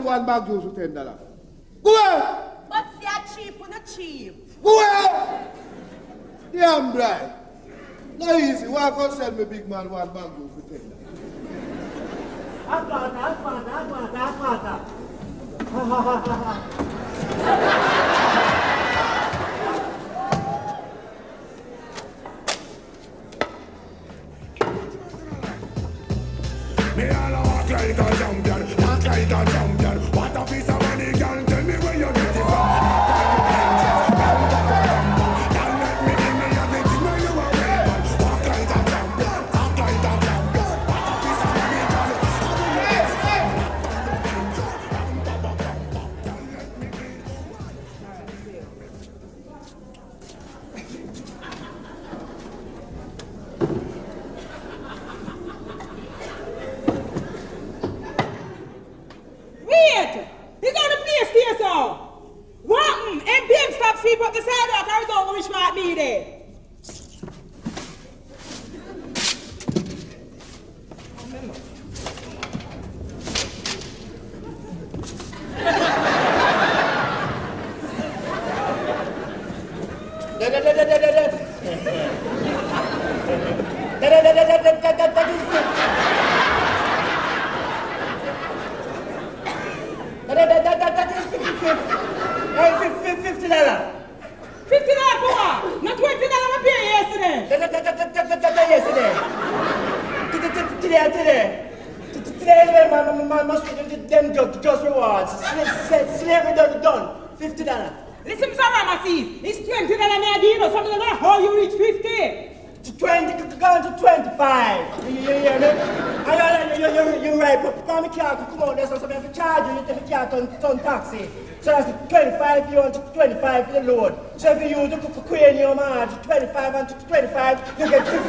One bag juice for $10. Go away! But they are cheap or not cheap? Go away! Damn blind. Not easy. Why can't sell me big man one bag juice for $10? I got that. Me all walk like a champion, walk like a champion. What a piece of money, girl, tell me where you get it from. Don't let me give me everything when you are real. Walk like a champion, talk like a champion. What a piece of money, girl, Wait! He's on the PlayStation! What? And Ben stop sleep up the sidewalk, I was over which might be there. $50 for what? Not $20 I paid yesterday. Today is when my must them just rewards. Slavery done. $50. Listen, Mr. Ramesses, it's $20 may I give or something like that. How you reach 50? To 20, going to 25. You hear me? You're right, but come here, come on, there's something I have to charge you, you take me car turn taxi. So that's 25 you want to 25 for the load. So if you use the queen your marge, 25 and 25, you get 55.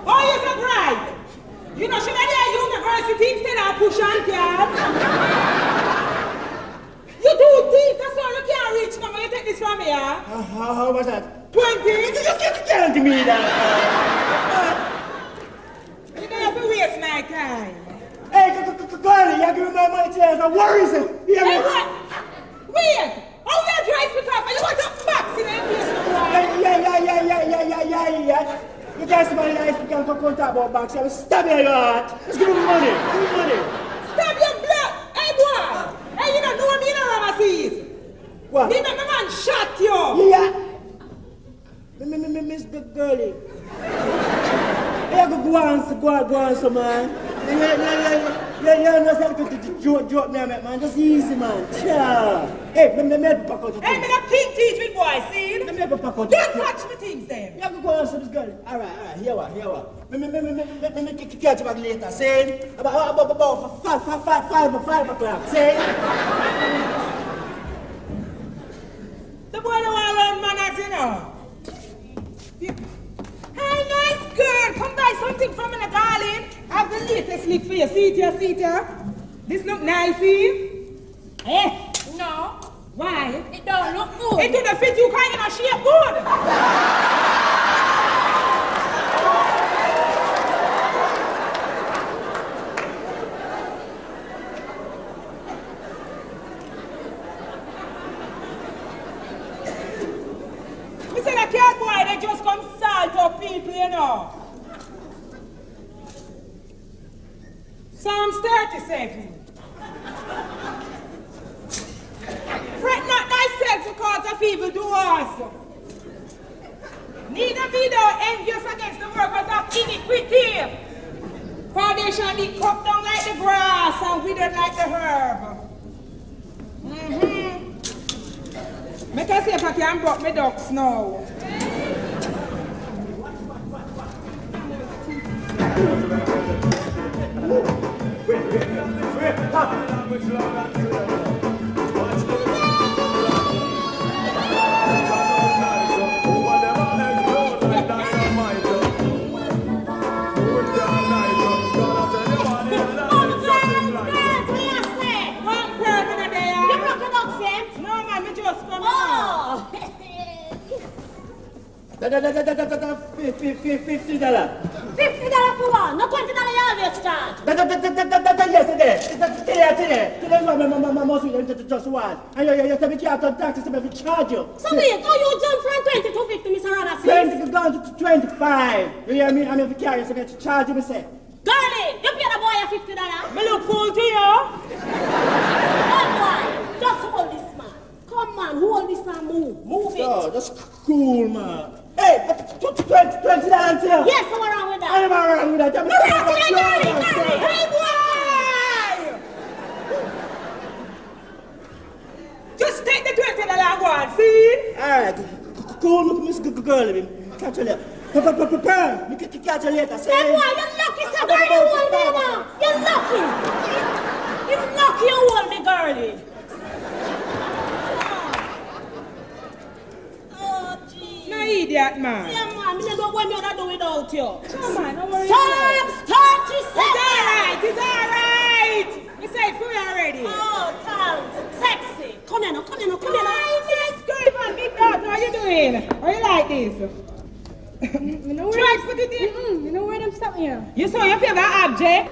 Oh, you're so bright. You know, should I do a university instead of push and card? You do deep, that's all you can't reach now when you take this from me, yeah? How much that? 20. You can't give me that. You don't have to waste my time. Hey, Carly, you give me my money today, so worry it. Hey, what? Wait! How you drive me off? You want to box in the place no more? Yeah. You guys see my life, you can't come talk about box. I will stab you in your heart. Just give me money. Stab your blood! Hey, boy! Hey, you don't know me, you know Ramesses. What? Me make my man shot you. Yeah. Miss Big Girlie. Yeah, go on, so man. Yeah, no, so joke me, man. Just easy, man. Yeah. Hey, me pack out the things. Hey, me not pink teeth with boy, see? Me pack out the Don't touch me things then. Yeah, go on, so this girl. All right, here what. Me catch you back later, see? About 5 o'clock, see? The boy don't want to learn manners, you know. Hey, nice girl, come buy something from me, darling. I have the latest lick for you. See it here. This look nice, see? Eh? No. Why? It don't look good. It don't fit you kind of shape good. Me say the cat boy, they just come salt up people, you know. Psalms 37. Fret not thyself themselves to cause of evil doers. Neither be thou envious against the workers of iniquity. For they shall be cut down like the grass and withered like the herb. Make us see if I can block my ducks now. $50. $50 for what? No $20 you always charge. Yesterday. Today, must just one. And you tell me you have to taxes to charge you. So wait, oh you jump from 20 to 50, Mr. Ramesses? 20 down to 25. You hear me? I'm going to carry you, so to charge you, me say. Girlie, you pay the boy $50? Me look fool to you. Oh boy, just hold this man. Come on, hold this man, move it. Oh, that's cool, man. Hey, $20 here. Yes, what's wrong with that? I'm not wrong with that. Hey boy! Just take the $20 and go on, see? Alright, cool, look, Miss Girlie. Catch you later. Prepare. You can catch you later. Hey boy, you're lucky, sir. Girlie, you hold me now. You're lucky. You're lucky you hold me, girlie. No idiot, man. Yeah, man, I don't know what I'm do without you. Come on, don't worry. Psalms 37. It's alright. You say it for me already. Oh, thanks. Sexy. Come here now. Hi, nice girl, man. Big daughter, how you doing? How you like this? You know where Try put it in. you know where them stuff here? You saw your favorite object?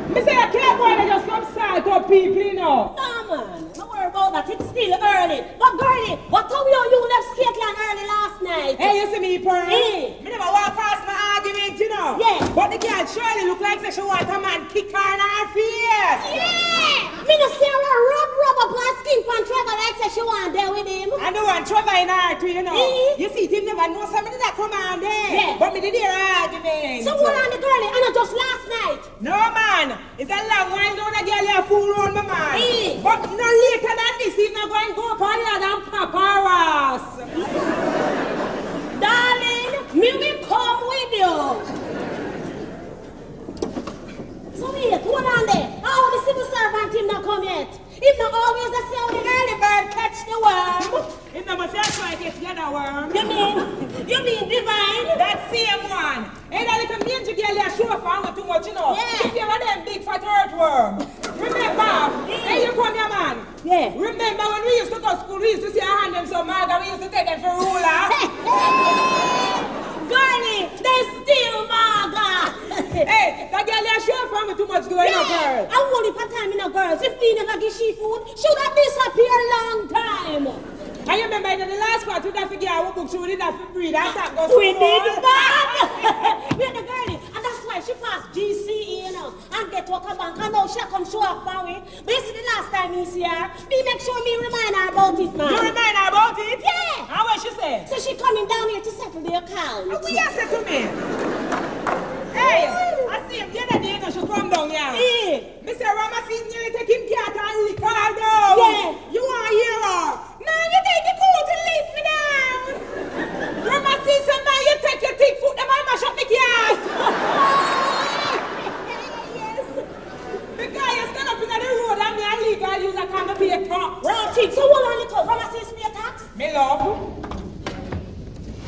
Me say a clear boy that just come side up people, you know. No, man. Don't worry about that. It's still early. But, girlie, what time you left Scotland early last night? Hey, you see me, Pearl? Hey. Me never walk past my argument, you know. Yeah. But the girl surely look like she want a man kick her in her face. Yeah! Me no see her rub up her skin pan Trevor like say she want there with him. And the one trouble in her too, you know. Eh? You see, him never know somebody that come on there. Yeah. But me did hear argument. So what on the girlie? And not just last night. No, man. It's a long while down the girl you fool around my man. Eh? But no later than this, he's not going to go up on the other paparas. Darling, me will come with you. So wait, hold on there. How the civil servant him not come yet? Him not always the same the early bird catch the worm. He never say try to get the other worm. You mean divine? That same one. Hey, that little mangy girl you show up on too much, you know. Yeah. If you have them big fat earthworm. Remember? Hey, you come here, man. Yeah. Remember when we used to go to school, we used to see our hand them so mad and we used to take them for ruler. Girlie, they still maga. Hey, that girl you show up on too much, girl. I want it for time in a girls. If we never get she food, should have disappeared long time. I remember in the last part, we didn't forget our book, so we didn't have to breathe. I thought go We did that. We're the girlie, and that's why she passed GCE, you know, and get to a bank. And now she come show up for me. But you see the last time me see her, me make sure me remind her about it, man. You remind her about it? Yeah. And what she say? So she coming down here to settle the account. What you say to me? Hey, I see him the other day, she come down here. Yeah. Mr. Ramesses nearly take him cat and lick her down. Yeah. You want to hear her? No, you take the foot to lick me down. Ramesses said, man, you take your thick foot, them and mash up the cat. Yes. Because you stand up in the road and me and legal use a kind of pay tax. Right, so what on the call? Ramesses pay tax? Me love.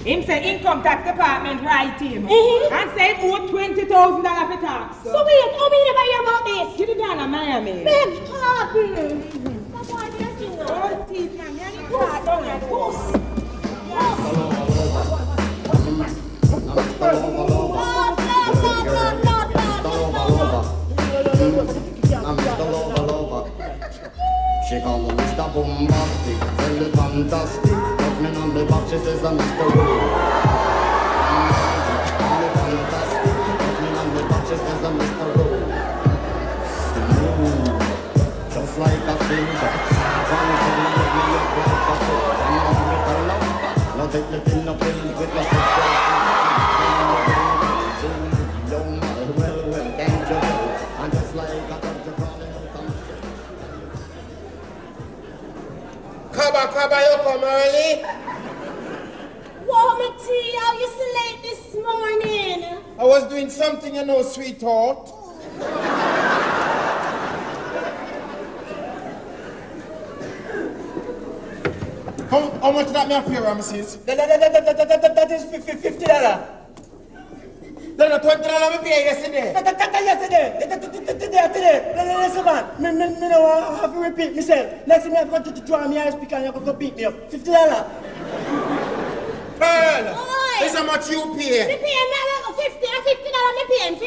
Him say income tax department write him. And say he owe $20,000 for tax. So wait, how many never hear about this? Get it down in Miami. Beg pardon. That's why they're doing that. All teeth, man. You need to start down here. She call me Mr. Bombastic, tell it fantastic. Touch me on the back, she says I'm Mr. Rowe. Call me fantastic, touch me on the back, she says I'm Mr. Rowe. like a finger. One for the lady, look like a fool. I'm gonna make her love. Now take the thing up in with the sister. Well, can't you tell? I'm just like a doctor calling out some shit. Kaba, you come early? Whoa, Matty, how you so late this morning? I was doing something, you know, sweetheart. How much that me a pay, Ramesses? That is $50. Then the $20 me pay yesterday. Today. Listen, man. Me no have to repeat myself. Next time I have to draw me and speak and you go beat me up. $50. Pearl, Oi. this is how much you pay. Me pay him $50, me pay him $50.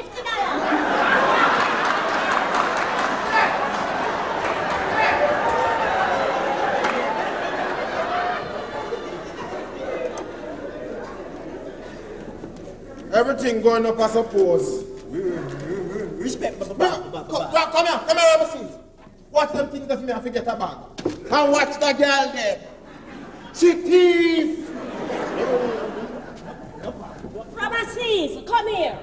Everything going up as suppose. Respect, Come here, Ramesses. Watch them things that me have to get a bag. And watch the girl there. She thief. Ramesses, come here.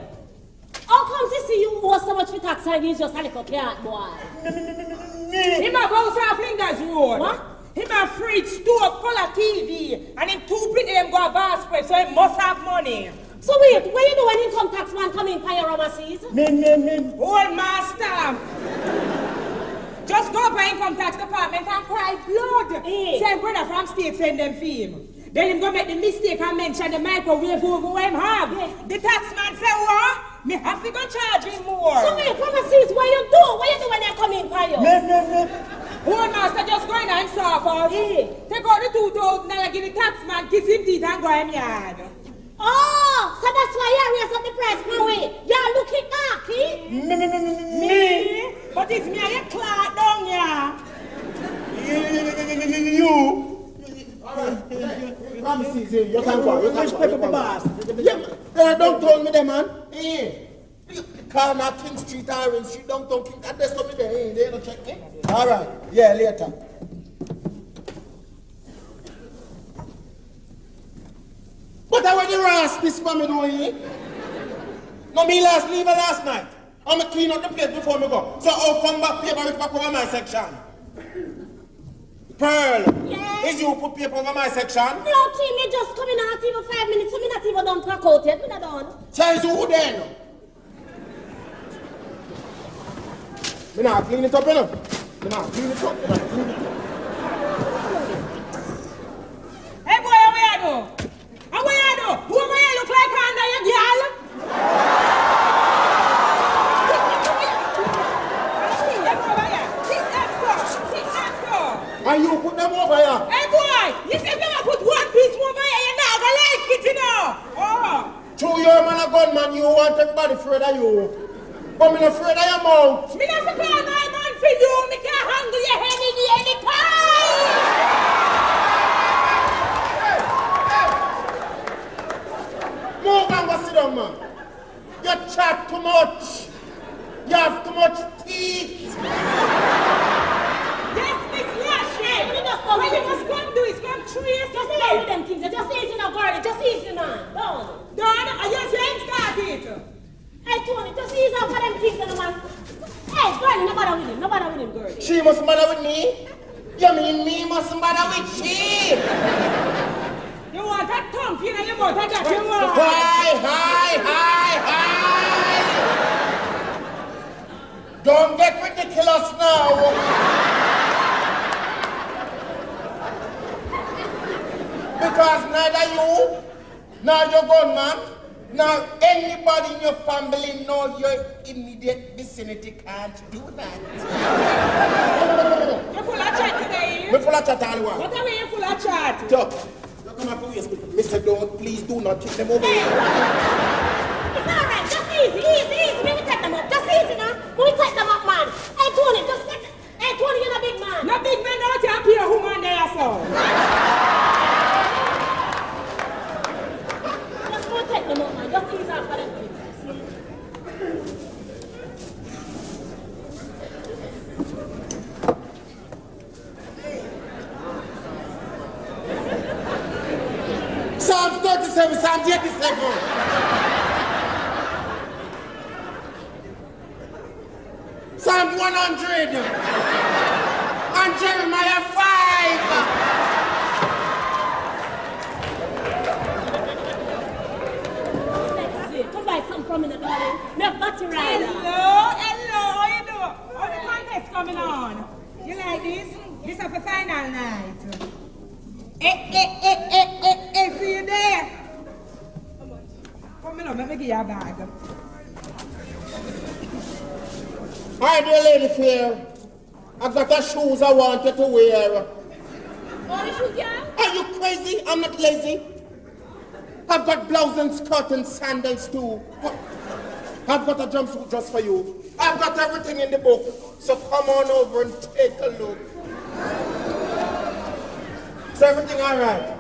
How come you see you owe so much for tax and you just a little cat boy? Him a house off Flinders Road. What? Him a fridge, stove, color TV, and him two pretty them go a vast spread, so he must have money. So wait, what you do when income tax man come in for your Ramesses? Me. Old master. Just go by income tax department and cry blood. Say brother from state send them fame. Then him go make the mistake and mention the microwave over where him have. The tax man say, what? Me have to go charge him more. So wait, Ramesses, what you do? What you do when they come in for you? Me. Old master just go in and himself out. Take out the $2,000 give the tax man, kiss him teeth and go in yard. Oh, so that's why you raise up the price, Maui. You're looking darky. Me? But it's me and your clock down here. You. Ramesses, you can go. Respect the boss. Yeah, don't tell me that, man. Call me King Street, Iron Street, downtown King. And there's something there, they don't check me. All right, yeah, later. But I want to ask this family doing. No, me leave her last night. I'm going to clean up the place before me go. So I'll come back, paper with back over my section. Pearl, Yes? is you put paper over my section? No, team, you just coming out even 5 minutes, so me not even done pack out yet. Me not done. Size who then? Me not clean it up, you know. Me not clean it up. Hey boy, how are you do? How are you do? Who am I look like under your girl? And you put them over here. Hey boy, you said you put one piece over here, you're not gonna like it, you know. Oh. True, you're a man a gunman, you want everybody afraid of you. But me not afraid of your mouth. Me not to call my man for you, me can't handle your head in the any time. Move and go sit down, man. You chat too much. You have too much teeth. Yes, Miss Lashley. What you must come do is come trace. Just lay with them things. Just easy now, girl. Just easy, man. Done. Done? Yes, you ain't started. Hey, Tony, just ease off of them things, man. Hey, girl, no bother with him. No bother with him, girl. She must bother with me? You mean me must bother with she? You want that thump in your mouth, that you want. Hi. Don't get ridiculous now. Because neither you, nor your gunman, nor anybody in your family, nor your immediate vicinity can't do that. You're full of chat today. We're full of chat all one. What are we full of chat? Chuck, you come up here, Mr. Don't, please do not kick them over here. It's all right. Just easy. Let me take them up. Just easy now. Let me take them up, man. Hey, Tony, just take them. Hey, Tony, you're a big man. No big man out here, pure woman there, so. Just go take them up, man. Just ease off for them things. Psalm 87. Psalm 100. And Jeremiah 5. Come buy some from me, darling. Me have battery rider. Hello, how you doing? How the contest coming on? You like this? This is for final night. See you there. Come on, let me give you a bag. Hi there, lady fair. I've got the shoes I wanted to wear. What is you, girl? Are you crazy? I'm not lazy. I've got blouse and skirt and sandals too. I've got a jumpsuit just for you. I've got everything in the book. So come on over and take a look. Is everything all right?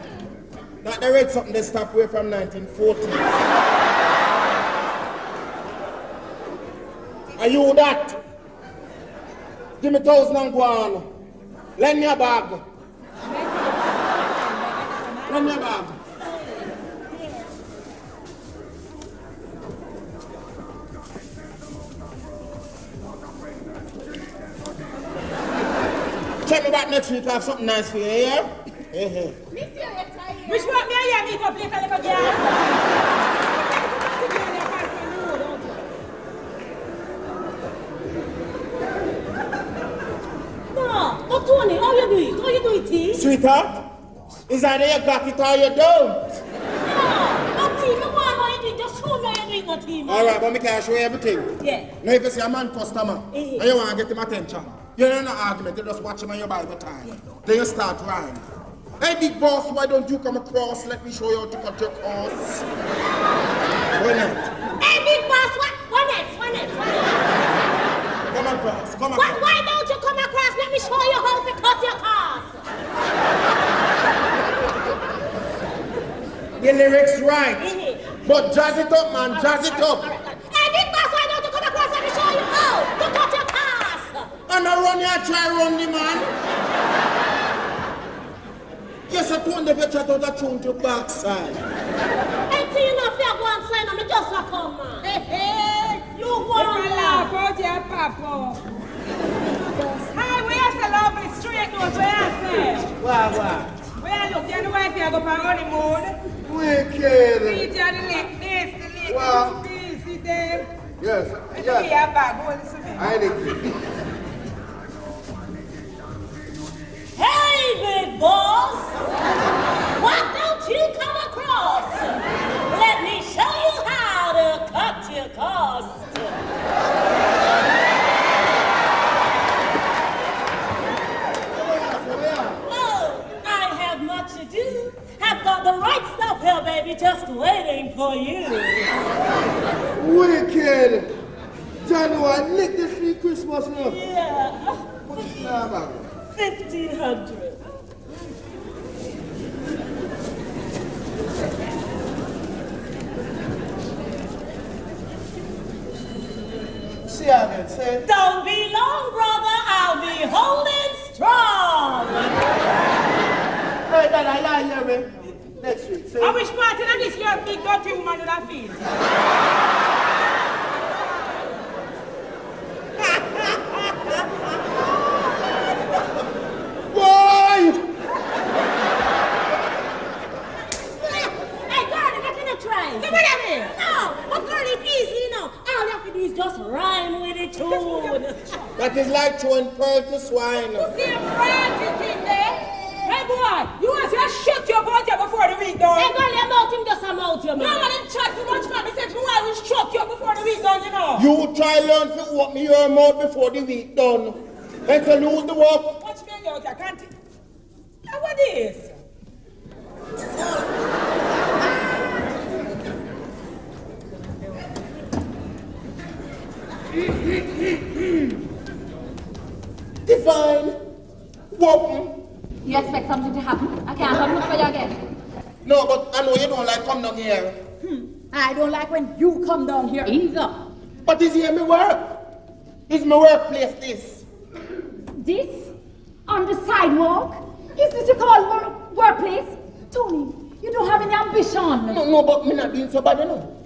That they read something they stopped away from 1940. Are you that? Give me 1,000 and go on. Lend me a bag. Lend me a bag. Check me back next week. I have something nice for you, yeah? Which one me and you meet up later, little girl? But Tony, how you do it? How you do it, T? Sweetheart, is either you got it or you don't. No, but T, no one how you do it. Just show me how you do it, no T, man. All right, but me can show you everything. Yeah. Now if you see a man customer, and you want to get him attention, you don't know argument, you just watch him and you buy the time. Then you start rhyme. Hey big boss, why don't you come across? Let me show you how to cut your costs. Why not? Hey, big boss, what next? Come across, come across. Why don't you come across? Let me show you how to cut your costs. The lyrics right. But jazz it up, man, jazz it up. Hey, big boss, why don't you come across? Let me show you how to cut your costs. And I run here, try run the man. Yes, I told you if you try to tune to backside. Hey, T, you know if you go and sign on me, just like come, man. Hey, you go If on, I man. laugh out your papa. Hi, where's the lovely straight nose? Where I say? Wow. Where I look, you know why if you go for honeymoon? Wicked. See it on the lip, this, the lip, Wow. see there. Yes, Give me your bag, hold this to me. I need Hey, big boss. Why don't you come across? Let me show you how to cut your costs. Oh, I have much to do. I've got the right stuff here, baby, just waiting for you. Wicked. Johnny, I lick this free Christmas now. Yeah. What's the number? 1,500. See again, say. Don't be long, brother. I'll be holding strong. Hey, Dad, I hear me. Next week, say. I wish part of this your big dirty woman would have feel. Boy! Hey, girl, you're making a try. Come on, here. No, but girl, it's easy, you know. All you have to do is just rhyme with it, tune. That is like throwing pearl to swine. See him right in there. Hey boy, you want to shut your mouth here before the week done? Hey, girl, your mouth him just a mouth, you No, man. man, him chat too much, man. He said, why will shut you before the week done, you know? You try learn to open your mouth before the week done. Let's lose the work. Watch me out, I can't. Now what is? Divine. Whooping. You expect something to happen? I can't come look for you again. No, but I know you don't like come down here. I don't like when you come down here either. But is here my work? Is my workplace this? This? On the sidewalk? Is this you call workplace? Tony, You don't have any ambition. No, but me not doing so bad, you know.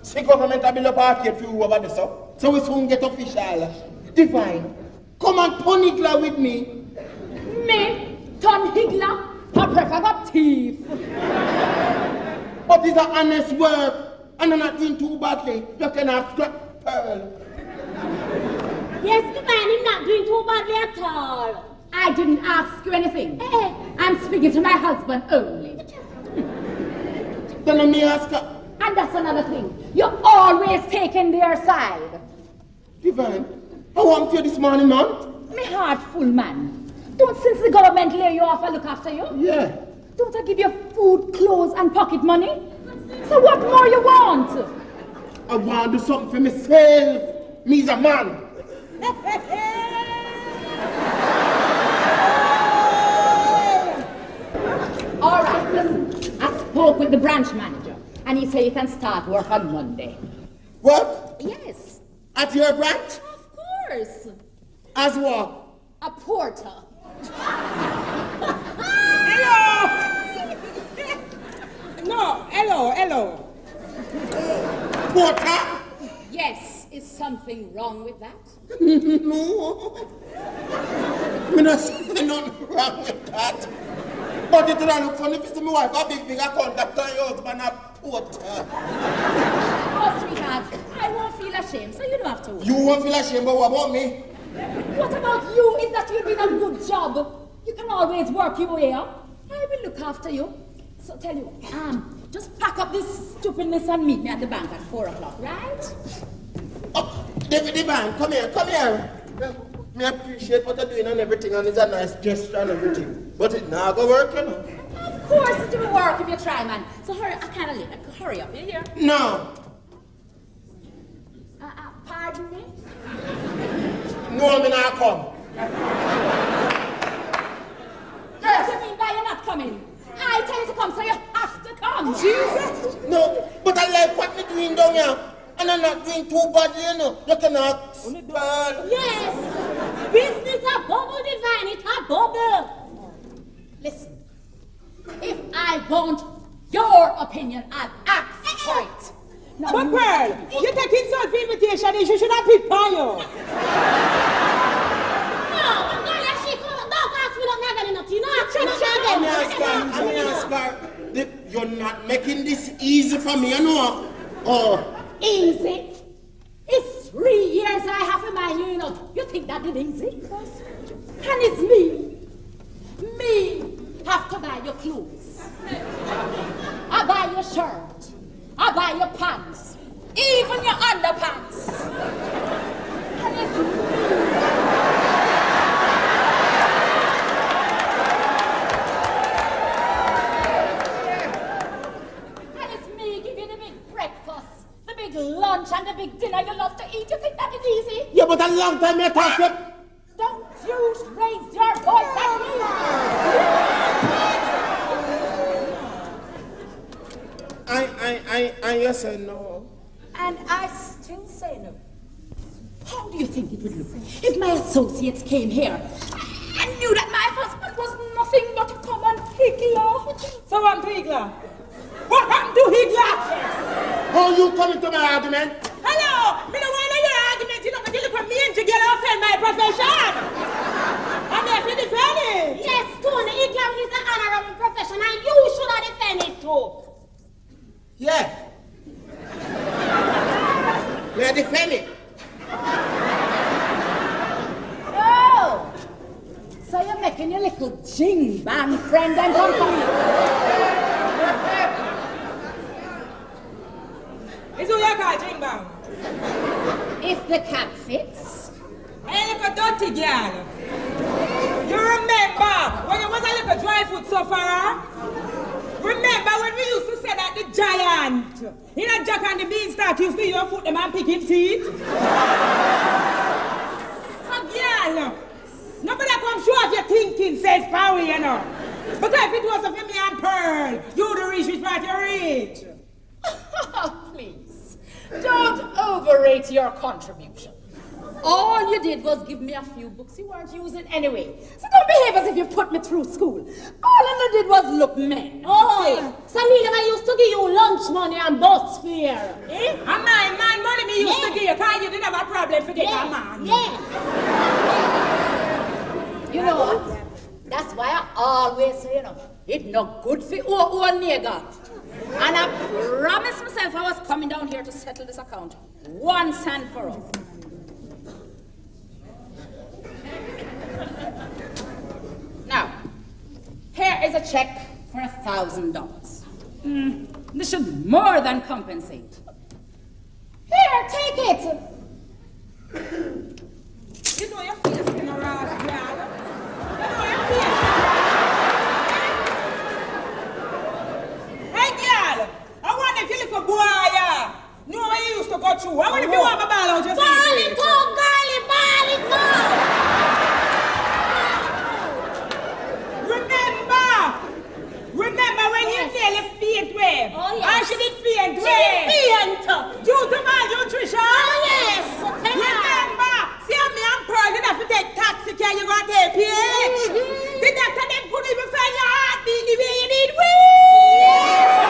See government a build up arcade for you over there, so we soon get official. Divine, come and turn Higgler with me. Me? Turn Higgler? I prefer a thief. But it's an honest work, and I'm not doing too badly. You can ask Pearl. Yes, Divine, I'm not doing too badly at all. I didn't ask you anything. I'm speaking to my husband only. Then let me ask her. And that's another thing. You're always taking their side. Divine, I want you this morning, man. Me heart full, man. Don't since the government lay you off and look after you? Yeah. Don't I give you food, clothes, and pocket money? So what more you want? I want to do something for myself. Me's a man. All right, listen. I spoke with the branch manager, and he said you can start work on Monday. What? Yes. At your branch? Of course. As what? A porter. Hello! No, hello. Porter? Yes. Is something wrong with that? No. Me not see nothing wrong with that. But it don't look funny if you see my wife a big account that turn your husband a porter. Oh, sweetheart, I won't feel ashamed, so you don't have to worry. You won't feel ashamed, but what about me? What about you? Is that you're doing a good job? You can always work your way up. I will look after you. So tell you, just pack up this stupidness and meet me at the bank at 4 o'clock, right? Oh, Divine, come here. Me appreciate what you're doing and everything, and it's a nice gesture and everything. But it not go work, you know. Of course it will work if you try, man. So hurry, I can't leave. Hurry up, you hear? No. Pardon me? No, me not come. What do you mean by you're not coming? I tell you to come, so you have to come. Jesus! No, but I like what me doing down here. And I'm not doing too badly, you know. You cannot spell. Yes. Business a bubble, Divine. It's a bubble. Listen, if I want your opinion, I'll ask for it. Now, But Pearl, you take insult for invitation, you should have picked by you. No, girl, she come. Don't ask me nothing, nothing. No, ask me nothing. You're not making this easy for me, you know. Oh. Easy? It's 3 years I have in my you know. You think that is easy? And it's me. Me have to buy your clothes. I buy your shirt. I buy your pants. Even your underpants. And it's me. Lunch and the big dinner you love to eat. You think that is easy? Yeah, but a long time you talk to... Don't you raise your voice at me! I you say no. And I still say no. How do you think it would look if my associates came here and knew that my husband was nothing but a common higgler? So what happened to Higgler? What happened to Higgler? How you coming to my argument? Hello! Me no want your argument, you know, but you look at me and you get offend my profession! I'm here to defend it! Yes, Tony, Higgler is an honorable profession and you should have defended it too. Yeah. Yeah, defend it. Oh! So you're making your little jing bang friend and company. Is who you call Jing Bang? If the cap fits. Hey, look a dirty girl. You remember when you was a little dry foot sufferer? Remember when we used to say that the giant in a Jack and the Beanstalk used to your foot them and pick him teeth? So girl, nobody come show off your thinking says power, you know. Because if it wasn't for me and Pearl, you'd reach which part you reach. Please, don't overrate your contribution. all you did was give me a few books you weren't using anyway. So don't behave as if you put me through school. All you did was look men. Oh, so me never used to give you lunch money and bus fare. Eh? And man money me used to give you, because you didn't have a problem for getting a man. Yeah. You know what? That's why I always say, it's not good for our nigger. And I promised myself I was coming down here to settle this account once and for all. Now, here is a check for $1,000. This should more than compensate. Here, take it. You know your face in a ras, girl. You know your face. Hey, girl. I wonder if you look a boy, know where you used to go through. I wonder if you want my ball out your face. Ball it out, girlie, ball it out. Remember when you nearly faint wave? Oh, yes. And she did faint She wave. did faint. Due to malnutrition. Oh, yes. Remember, see how me and Pearl didn't have to take taxi care, you got to PH. The doctor them couldn't even find your heartbeat the way you need weed.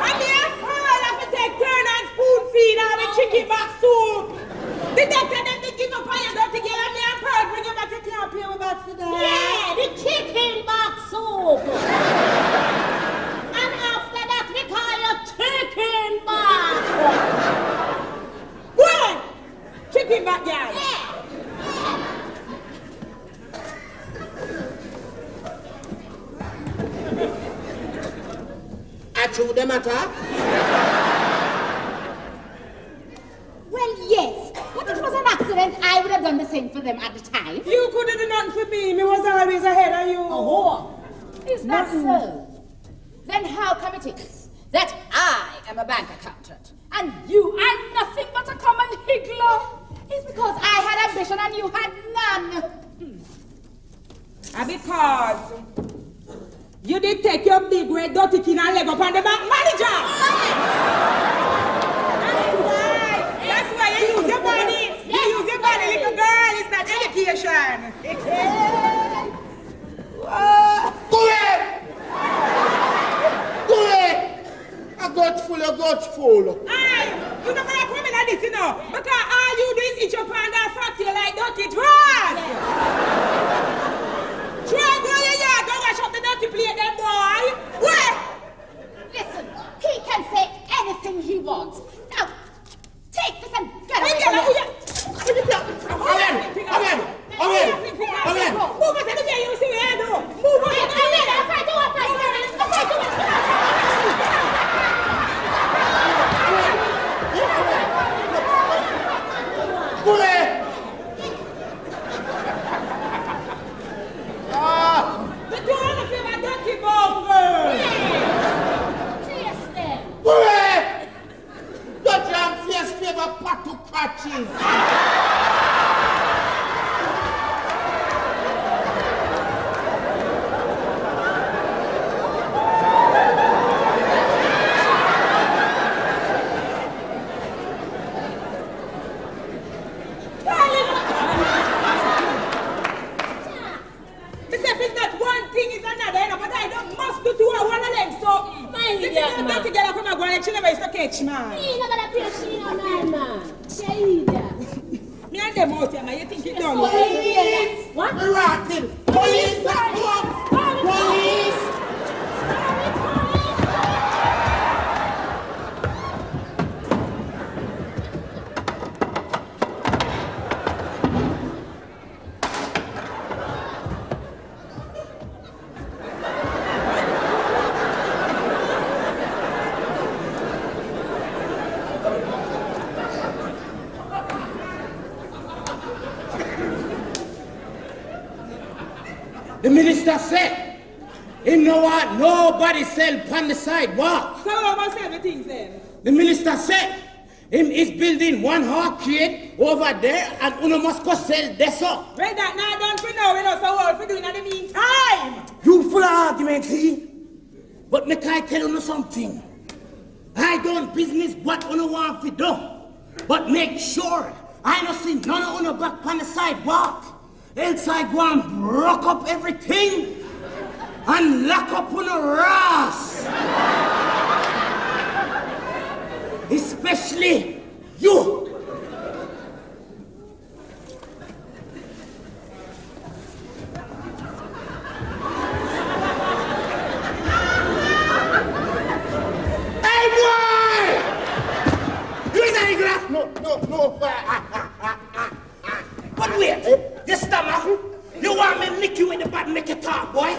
And me and Pearl have to take turn and spoon feed her with chicken back soup. The doctor them did give up on your dirty girl, and me and Pearl bring you back to can't pay me back for that. Yeah, the chicken box soup. And after that, we call you chicken box. What? Chicken back, girl. Yeah. I chew the matter. Well, yes. But it was an accident. I would have done the same for them at the time. You could have done nothing for me. Me was always ahead of you. Oh, is that so? Then how come it is that I am a bank accountant and you are nothing but a common higgler? It's because I had ambition and you had none. And because you did take your big red dirty kin and leg up on the bank manager. That's why you use your money. You use your money, little girl. It's not education. Go ahead! Go ahead! A gut full. Aye, you don't gonna come in like this, because all you do is eat your pan and fat you like dirty drawers. Try go your yard, don't wash up the dirty plate, then boy. What? Listen, he can say anything he wants. Now, take this and get away Hey, from girl, here. Again! Move it to the way you see where I do. Move it. Go ahead! The door of him a dirty bungle. Cheers then. Go ahead! Don't you have face favor pot to catches? Catch man. You never appear she no man. Say that. Me and them out here, man. You think you done? What? We're rotting. Police! Police! The minister said, him know what nobody sell on the sidewalk. So what about everything then? The minister said, him is building one arcade over there and uno must go sell this up. Well, that now done for now, we know so what for doing in the meantime. You full of argument, see? But me can tell you something. I done business what uno want to do. But make sure I don't see none of you back on the sidewalk. Else I go and broke up everything and lock up on the ass. Especially you. Hey boy! You is a Hitler? No. But wait, this stomach, you want me to lick you in the butt and make you talk, boy?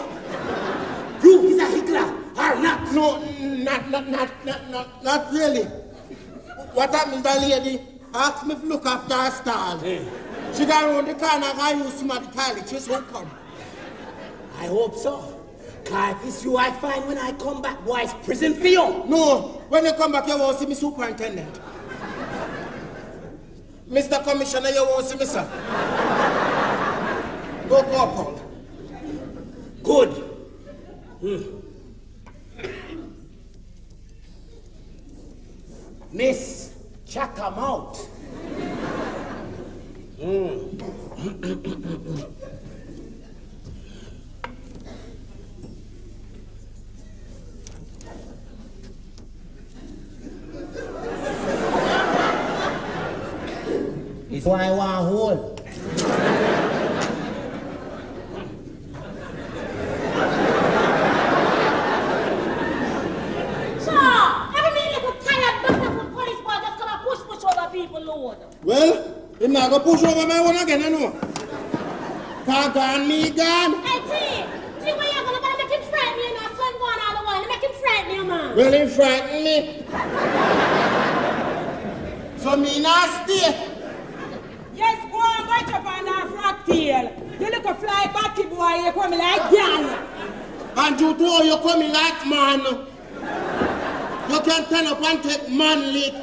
You is a Hitler or not? No, not really. What happened is the lady asked me to look after her stall. She got around the corner and I used to the toilet. She's welcome. I hope so. Cause if it's you I find when I come back, boy, it's prison for you. No, when you come back, you won't see me superintendent. Mr. Commissioner, you won't see me, sir. Go corporal. Good. Miss, check him out. It's why I want hold. Well, he's not going to push over my one again, I know. Can't gone, me gone. Hey, T, where you going to make him frighten me, you know? Son going all the way, make him frighten me, man. Well, he frightened me. So me not stay. Yes, go and watch up on that frog tail. You look a fly batty boy, you coming like gal. And you two, you coming like man. You can turn up and take man lick.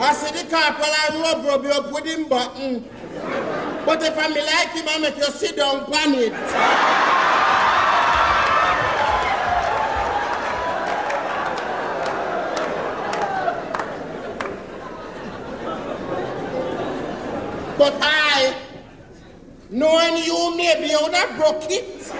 I said the corporal I rub you up with him button. But if I me like him, I make you sit down on it. But I, knowing you, maybe I would have broke it.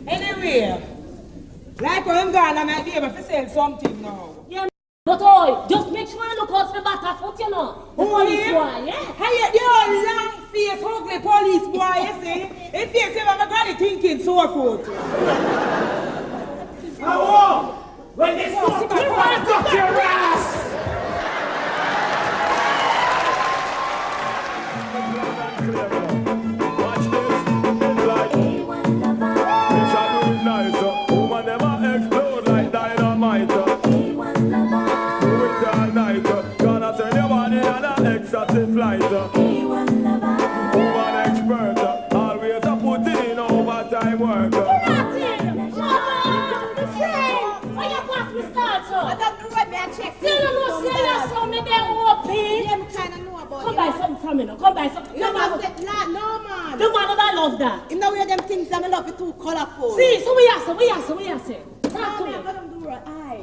Anyway, like when I'm gone, I might be able to sell something now. Yeah, but oi, just make sure you look out for the back foot, you know. The police boy, yeah? Hey, you long face, ugly police boy, you see? If you say I'm granny thinking sore foot. Oh, when they stop, you want to duck your ass! Watch this, it's like it's a good night, woman never explode like dynamite. Do it all night, gonna send your body on an ecstasy flight. Woman expert, always a put in overtime work. Come buy something from me now. Come buy something. No, man. No, man. The man that I love that. You know where them things that I love it too colorful. See, so we are say. Talk to me.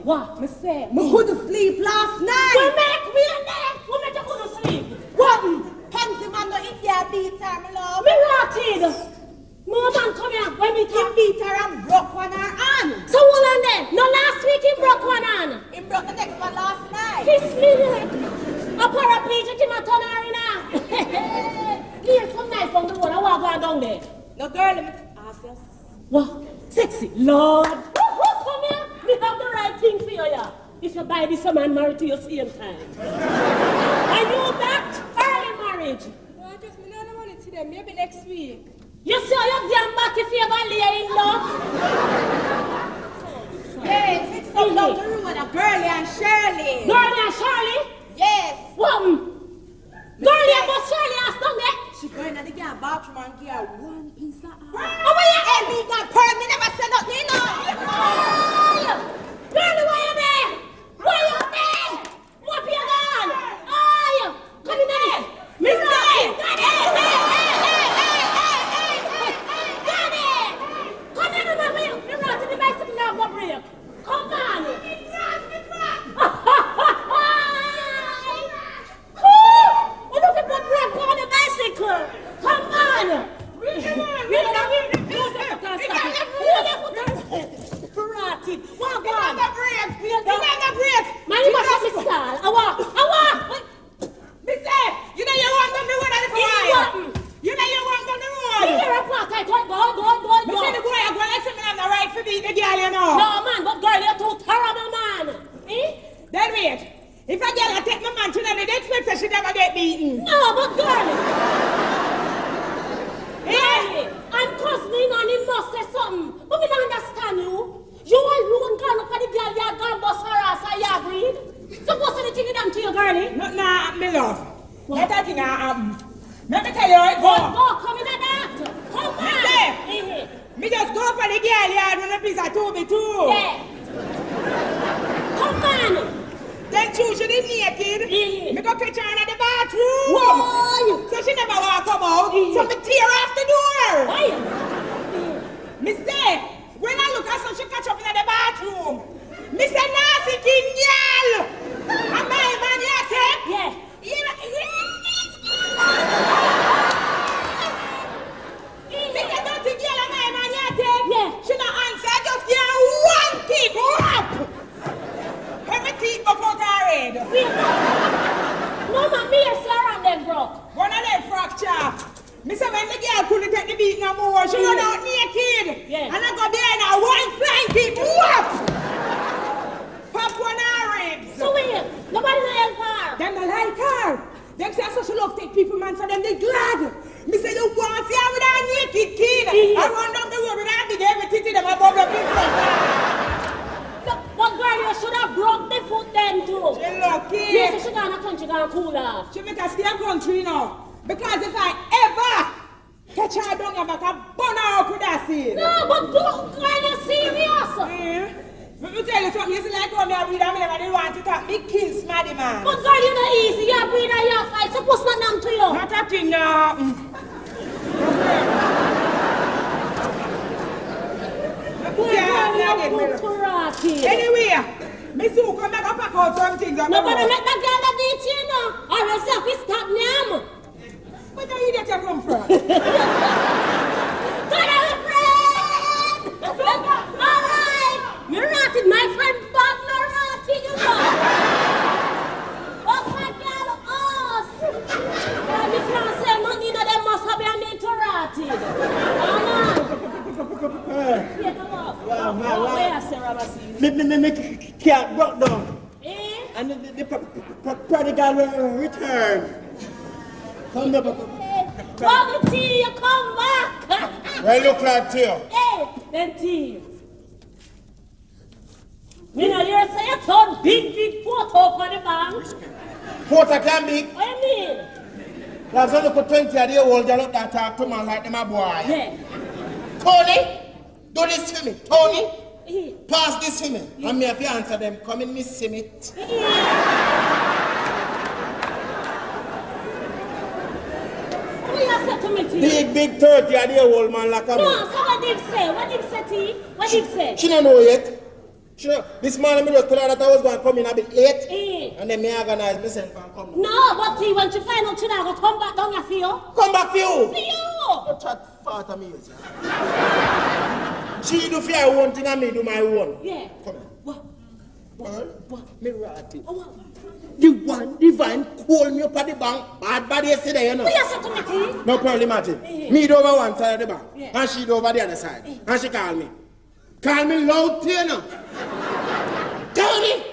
What? Me say, me couldn't sleep last night. We make you couldn't sleep. What? Pansy man no India beat her, me love. Me rotted. No man come here. When we He talk. beat her and broke one her hand. So hold on then. No, last week he broke one hand. He broke the next one last night. Kiss me like a paraplegic in my turn her in her. Here's some nice from the road. I walk her down there. No girl, let me ask you. What? Sexy. Lord. Come here. We have the right thing for you, yeah. If you buy this, a man married to you same time. Are you that? Early marriage. No, I just me don't want it today. Maybe next week. You see how you damn back if you ever lay in love? Hey, fix up down the road. A Girlie and Shirley. Girlie and Shirley? Yes. What? Girlie and Shirley ass down there? She going to the girl bathroom and give her one piece of ass. Oh, where you Hey, me that bird, me never said nothing, you know. Girlie, why you there? Why you there? get beaten. No, but girlie. Girlie, I'm cousin and he must say something. But me don't understand you. You alone gone up at the girl yard, gone bust her ass and you breed. So what's the thing you done to your girlie? No, nah, me love. Let that thing happen. Let me tell you how it go. Go, come in and act. Come on. Me just go up at the girl yard when the piece of 2B2. Yeah. Come on. Then choose she naked. Me go catch her in the bathroom. Why? So she never want to come out. So me tear off the door. Why? Me say, when I look at her, she catch up in the bathroom. Me say, nasty king girl. And my man, you take? Yeah. Me say, dirty girl and my man, you take? Yeah. She not answer, just give her one kick. Rap. Every teeth go out her head. No, man, me and Sarah and them broke. One of them fracture. Me say when the girl couldn't take the beat no more, she run out naked. Yeah. And I go behind her, one flying kick. Whap! Pop one her ribs. So wait, nobody no help her. Them not like her. Them say so she love take people man, so them they glad. Me say you want to see her with her naked kid. I run down the road with her big heavy titty, them a bubble up in front. But girl, you should have broke the foot then too. She lucky. Yes, she gonna country, gonna cool off. She make her stay a country now. Because if I ever catch her down your back, I burn her up with that seed. No, but don't, girl, you serious? Let me tell you something. You see like when I breed, I never want to talk. Me kill smarty man. But girl, you not easy. You breed and you fight. Suppose not them to you. Not a thing now. Anyway, me soon come back and pack out some things. Nobody make that girl a beat you know. Or else if he stop them. Where do you get your come from? God, I'm a friend. Alright. You rotted my friend Bob, no rotted you know. What's my girl us? And you can't say nothing of them must have been made to rotted. Come on. Yeah, come on. Where Sarah Bassine? Me cat broke down. Eh? And the prodigal returned. Come up. Bobby T, you come back. Well, look like Tio. Hey, then T. Me know you say you turn big photo for the bank. Porter can be. What you mean? There's only 20-year-old girl up that talk to man like them a boy. Yeah. Tony, do this for me. Tony, Eh. pass this for me. And me if you answer them, come in me sim it. What you say to me, T? Big 30-year-old man like a No, boy. so what did say? What did say, T? What did say? She don't know yet. She know. This morning me just told her that I was going to come in a bit late. Eh. And then me organize myself and come. No, but T, when she find out she not gonna come back down your field. Come back for you. For you. You chat fat amazing. She do for her own thing and me do my own. Yeah. Come here. What? What? Me ratty. Oh, what? The one divine call me up at the bank. Bad body yesterday, you know. What you say to me, T? No pearl, imagine. Me do over one side of the bank. And she do over the other side. And she call me. Call me loud, you know. Tony!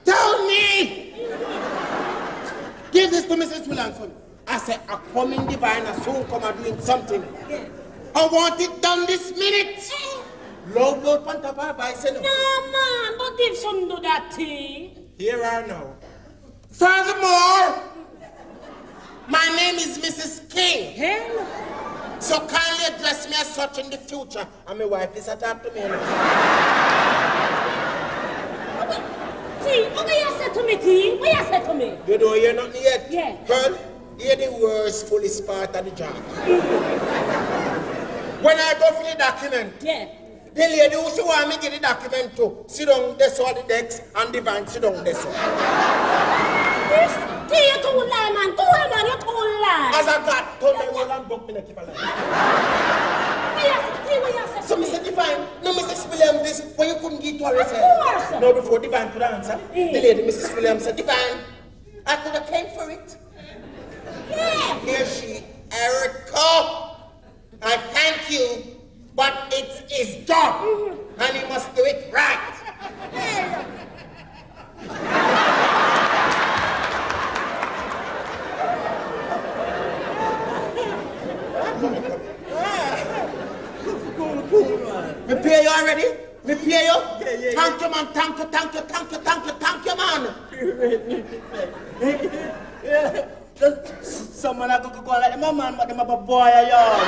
Tony! Give this to Mrs. Williamson. I said, I come in divine and soon come and doing something. I want it done this minute. Loud, loud, pant up her voice, you know. No, man, but Dave shouldn't do that, T. Here I know. Furthermore, my name is Mrs. King. Hell. So kindly address me as such in the future. And my wife is attached to me. T, what you say to me, T? What you say to me? You don't hear nothing yet? Yeah. Pearl, hear the worst fullest part of the job. When I go for the document, Yeah. the lady who she want me to get the document to, sit down this on the decks and divine sit down this one. This T, you too lie, man. Too lie, man. You too lie. As I got, told me well and broke me to keep alive. What you say, T? What you say So to me? Mr. Divine, no Mrs. Williams, this when you couldn't get to her Of course. No, before Divine could answer, the lady Mrs. Williams said, Divine, I could have came for it. Yeah. Here she, Erica. I thank you, but it is done, and you must do it right. you already? Me pay you? Yeah. Thank you, man. Thank you, man. Yeah. Someone I go like my man, but them have a boy, y'all.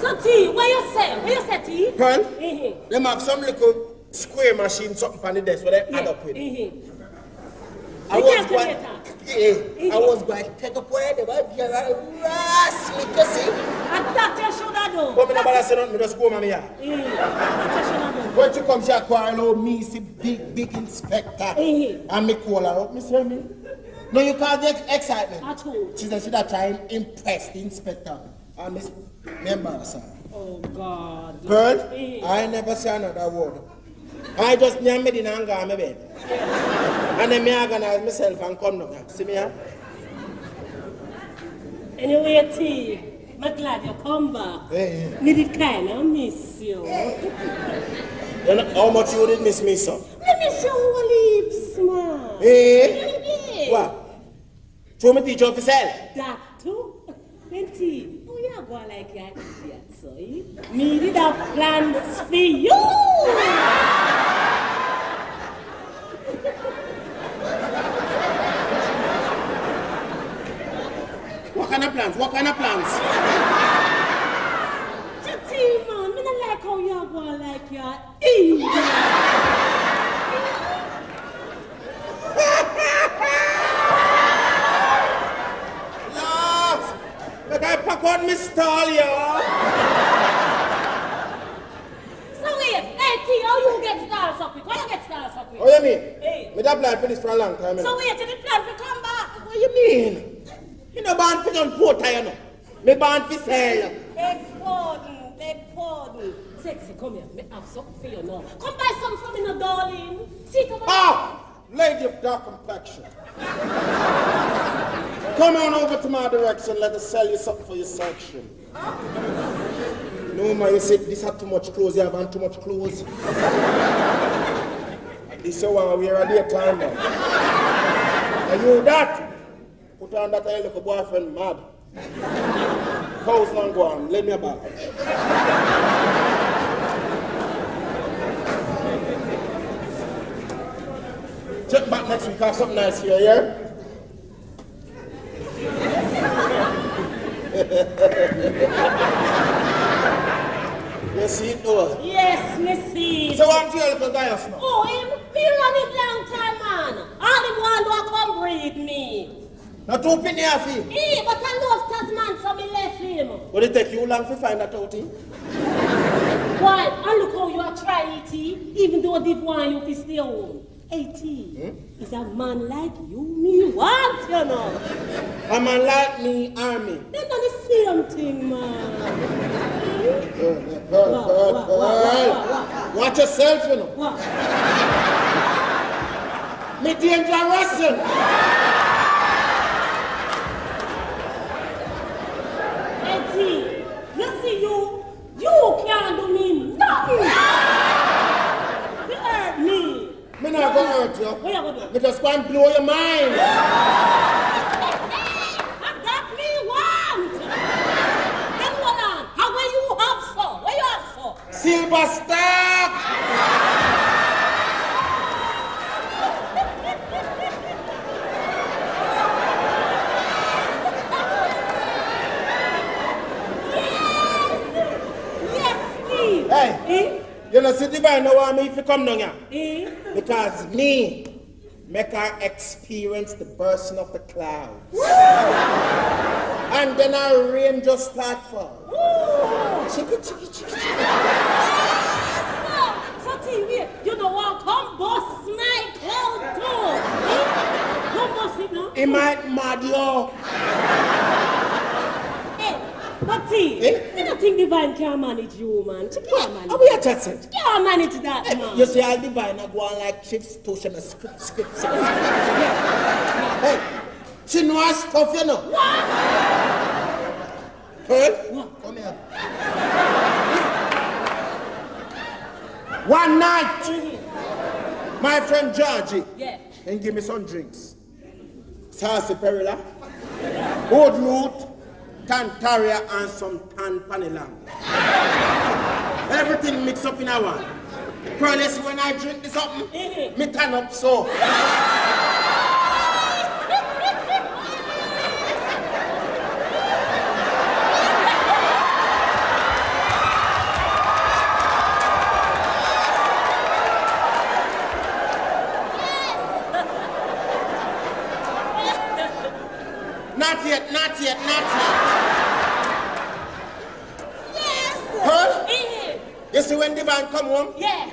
So T, where you say T? Pearl, them have some little square machine, something on the desk where they add up with. I was going to take up where they were here, see. And that you should have done. But me never say nothing, me just go, mommy. When she comes here, quarrel me, see big inspector. And me call her up, me say me. No, you cause the excitement. At all. She said she that try and impress the inspector. And me embarrass her. Oh God. Girl, I never say another word. I just name me in anger on my bed. And then I organize myself and come down. See me here? Anyway, T, I'm glad you come back. Me did kind of miss you. How much you did miss me, sir? Let me show you lips, man. Eh? What? Show me teach you for sell? That too. Then T, oh yeah, go like that idiot, so me did have plans for you. What kind of plans? What kind of plans? T, man, me not like how you go like that idiot. Look, I pack on me stall, y'all. So wait, hey T, how you get stars up with? How you get stars up with? What you mean? Hey. Me that plan for this for a long time. So wait, you did plan to come back? What you mean? You know born for don't port, you know. Me born for sell. Beg pardon. Sexy, come here. Me have something for you now. Come buy something for me now, darling. See, come on. Ah! Lady of dark complexion. Come on over to my direction. Let us sell you something for your section. No, man, you said this have too much clothes. You have too much clothes. This is why we are at daytime now. And you that? Put on that I look a boyfriend mad. Pose and go on. Let me a bag. Check back next week. I have something nice here, yeah? You see it, Noah? Yes, me see. So I'm to your little guy now? Oh, him? Me run it long time, man. All him want to come breed me. Not too penny of him. Hey, but I love Tasman, so me left him. Will it take you long to find that out, eh? Why? And look how you are trying it, even though they want you to stay home. Hey, T, is a man like you me want, you know? A man like me, army. They're not the same thing, man. Girl. Watch yourself, you know. What? Me dangerous, you know. Hey, T, you see you can't do me nothing. You hurt me. Me not gonna hurt you. What you gonna do? Me just gonna blow your mind. That me want. Then what on? How will you have so? What you have so? Silver stock. Yes, Steve. Hey, you know, see Divine know why me if you come down here? Because me make her experience the bursting of the clouds. And then our rain just start fall. Chicky. So, TV, you don't want to come bust my cloud too. Come bust it now. It might mad you. But T, I don't think Divine can manage you, man. She can't manage. How we are just saying? She can't manage that, man. You see, I'll Divine, I go on like shifts, tuition, and script. Hey, she knows stuff, you know. What? Pearl, What? come here. One night, my friend Georgie, Yeah. and give me some drinks. Sassy Perilla. Old root, Tantaria, and some tan panilang. Everything mixed up in a one. Pearl, you see when I drink this up, me turn up so. Not yet, not yet, not yet. Yes. Pearl, you see when Divine come home? Yeah.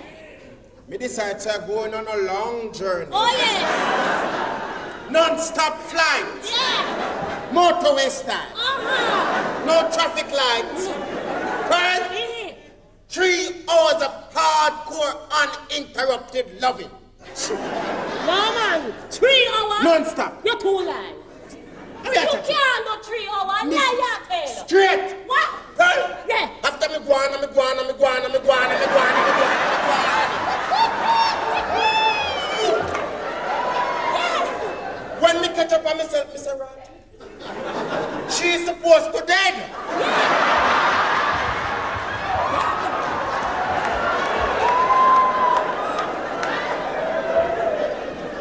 Me decide to go on a long journey. Oh, yes. Non-stop flight. Yeah. Motorway style. Uh-huh. No traffic lights. Pearl, 3 hours of hardcore uninterrupted loving. No, man. 3 hours? Non-stop. You're too lying. You can't do 3 hours. Miss- Yeah, yeah, Taylor. Straight. What? Pearl, Yeah. after me go on, me go on, me go on, me go on, me go on, me go on, me go on. Yes. When me catch up on myself, me say, right, she's supposed to dead.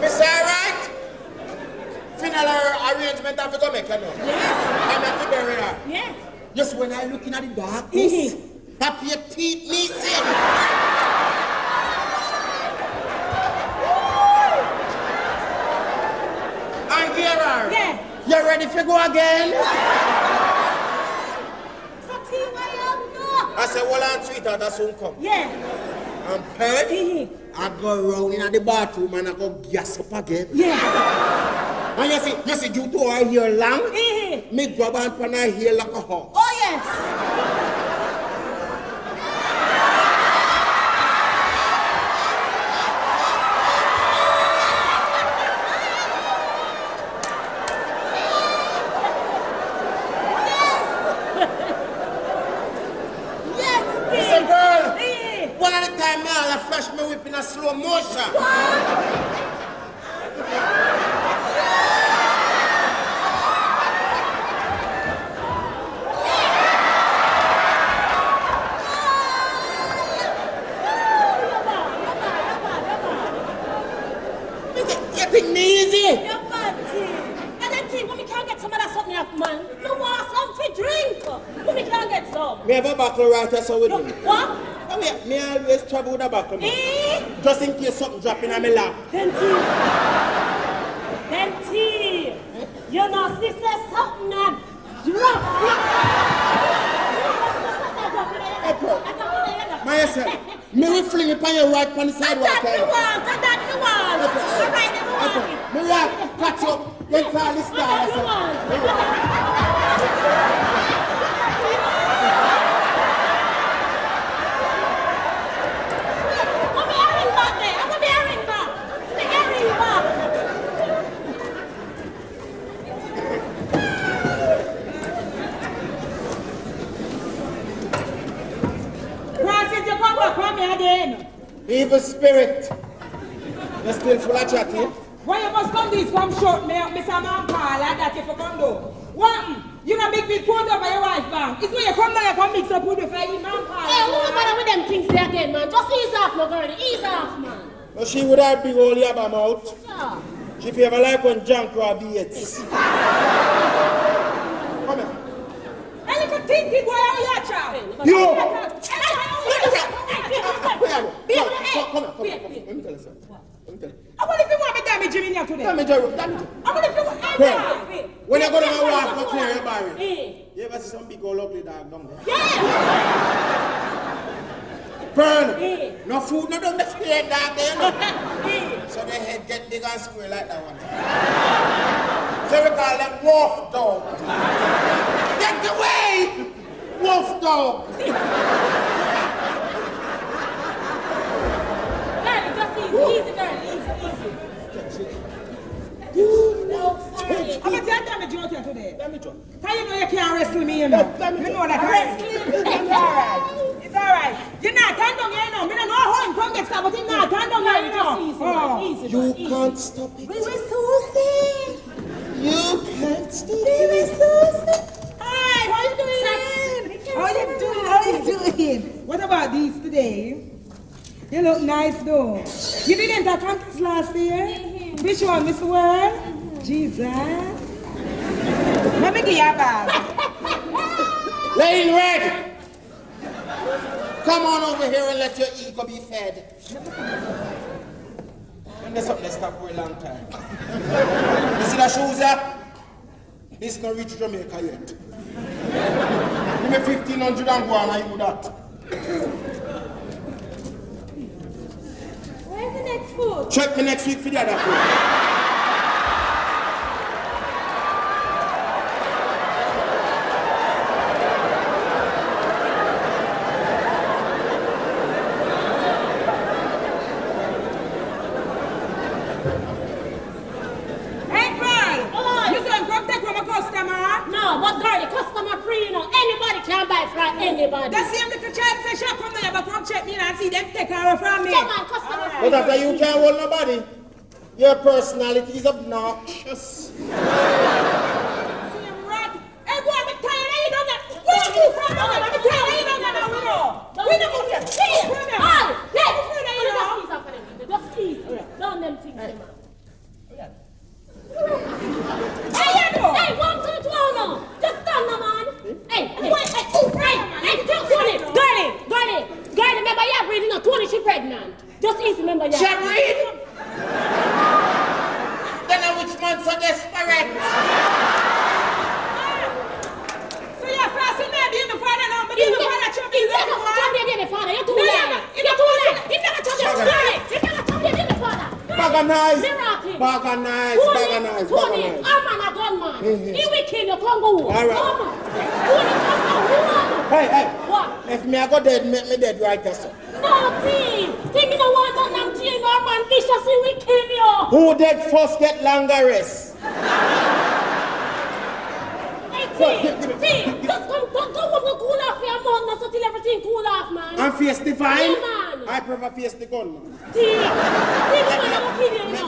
Me say, right, funeral arrangement have to go make, you know. Yes. I'm have to bury her. Yes. Just when I looking at the darkness, happy your teeth me see. I hear her. Yeah. You ready to go again? So, T, where you go? I said, well, I'm sweetheart, I soon come. Yeah. I'm Pearl. I go round in the bathroom and I go gas up again. Yeah. And you see, due to her hair long, me grab on pan her hair like a horse. Oh, yes. Listen, girl, one at a time, me all I flash me whip in a slow motion. You think me easy? You're bad, T. And then, T, when we can't get some of that something up, man, you want something to drink. When we can't get some. Me have a buckle right here, so with me. What? Oh, me always travel with a buckle, man. Just in case something drop in my lap. Then, T, you know, sister, something that drop. Myself, me will fling it on your right on the sidewalk. That you want. All right, everyone. Me will catch up. Let's all this That you want. I'm gonna be a ring back there. I'm gonna be a ring back. The ring back. Francis, you come back from me again. Evil spirit. You're still full of chatty. Why you must come this come short me, Mr. Man Paul, like that if you come do? What? You know big quote up by your wife, man. It's when you come down, you come mix up with the fire, Man Paul. Hey, who bother with them things there again, man? Just ease off, no girl. Ease off, man. No, she would have big old yabba mouth. Yeah. She feel like when John Crab eats. Come here. And if you think it, why are you child? You! Come here. Let me tell you something. I wonder if you want me damage him in here today. Damage. I wonder if you want Girl, when you go down and walk to clear your barrel, Hey. you ever see some big old ugly dog down there? Yeah. Burn! Hey. No food, no don't fear dog there, no. Hey. So their head get big and square like that one. So we call them wolf dog. Get away! Wolf dog! Girl, just easy, girl. Easy. You know, fine. I'm going to tell damage you out here today. Damage what? How you know you can't wrestle me, you know? You know that, right? It's alright. It's alright. You're not turn down here, you know. Me don't know how him come get started, but he's not turn down here, you know. Easy, Oh. easy. You can't stop it. We were Susie. You can't Stevie Susan. Hi, how you doing? How you doing? What about these today? You look nice though. You didn't enter contest last year? Which one, Mr. World? Jesus. Let me give you a bag. Lane Red! Come on over here and let your ego be fed. And there's something that stuck for a long time. You see that shoes here? This not reach Jamaica yet. Give me 1,500 and go on and you that. Where's the next food? Check me next week for the other food. Anybody. The same little child says she'll come there, but come check me and see them take her from me. Come on, customer. But after you can't hold nobody, your personality is obnoxious. See him rat. Hey, boy, I'm tired. You don't know. Where are you from? I'm tired. You don't know. We know. Hey, just tease. Don't them things. Hey, you do? Hey, 1, 2, 3, no. Just stand the man. Hey, Girlie, remember you're breathing on Tony, she pregnant. Just easy, remember you're breathing? Then which man so desperate? So you're fasting there, being the father now, but being the father chubby. You're too late. He never told you being the father. Baganize. Tony, I'm a gunman. He will kill you, Congo. All right. Hey. What? If me I go dead, make me dead right there, sir. No, T. Me no want nothing to you, no man. Vicious, he will kill you. Who dead first get longer rest? Hey, T. Just come cool off your mouth now so till everything cool off, man. And face the vine? Yeah, man. I prefer face the gun, man. T, the man will kill you, no.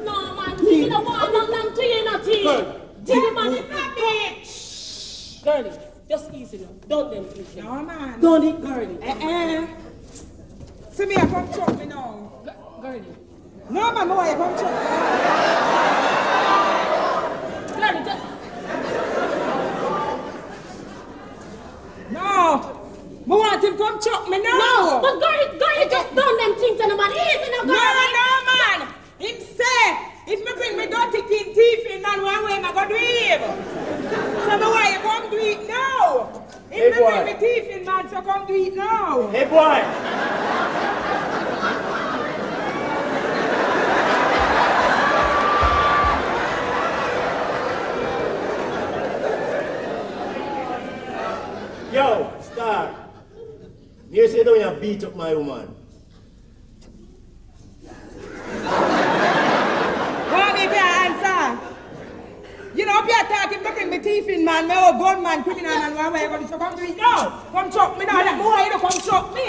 No, man. T, no want nothing to you, no, T. T, the man is a bitch. Girlie, just easy now. Don't them things. No, man. Don't it, Girlie. See me, I come chop me now. Girlie. No, man, no, I come chop me. Girlie, just... No. But want him come chop me now. No, but Girlie just done them things and the man easy now, Girlie. No, man. Him say, if me bring me dirty teeth in and one way, I go do him. So the why you come do it now? If me bring me teeth in, man, so come do it now. Hey, boy. Yo, Star. You say don't you beat up my woman? Want me to answer? You know, if you're talking, me bring me teeth in, man, me old gunman, criminal man, one way, so come do it now. Come chop me now, that boy, you don't come chop me.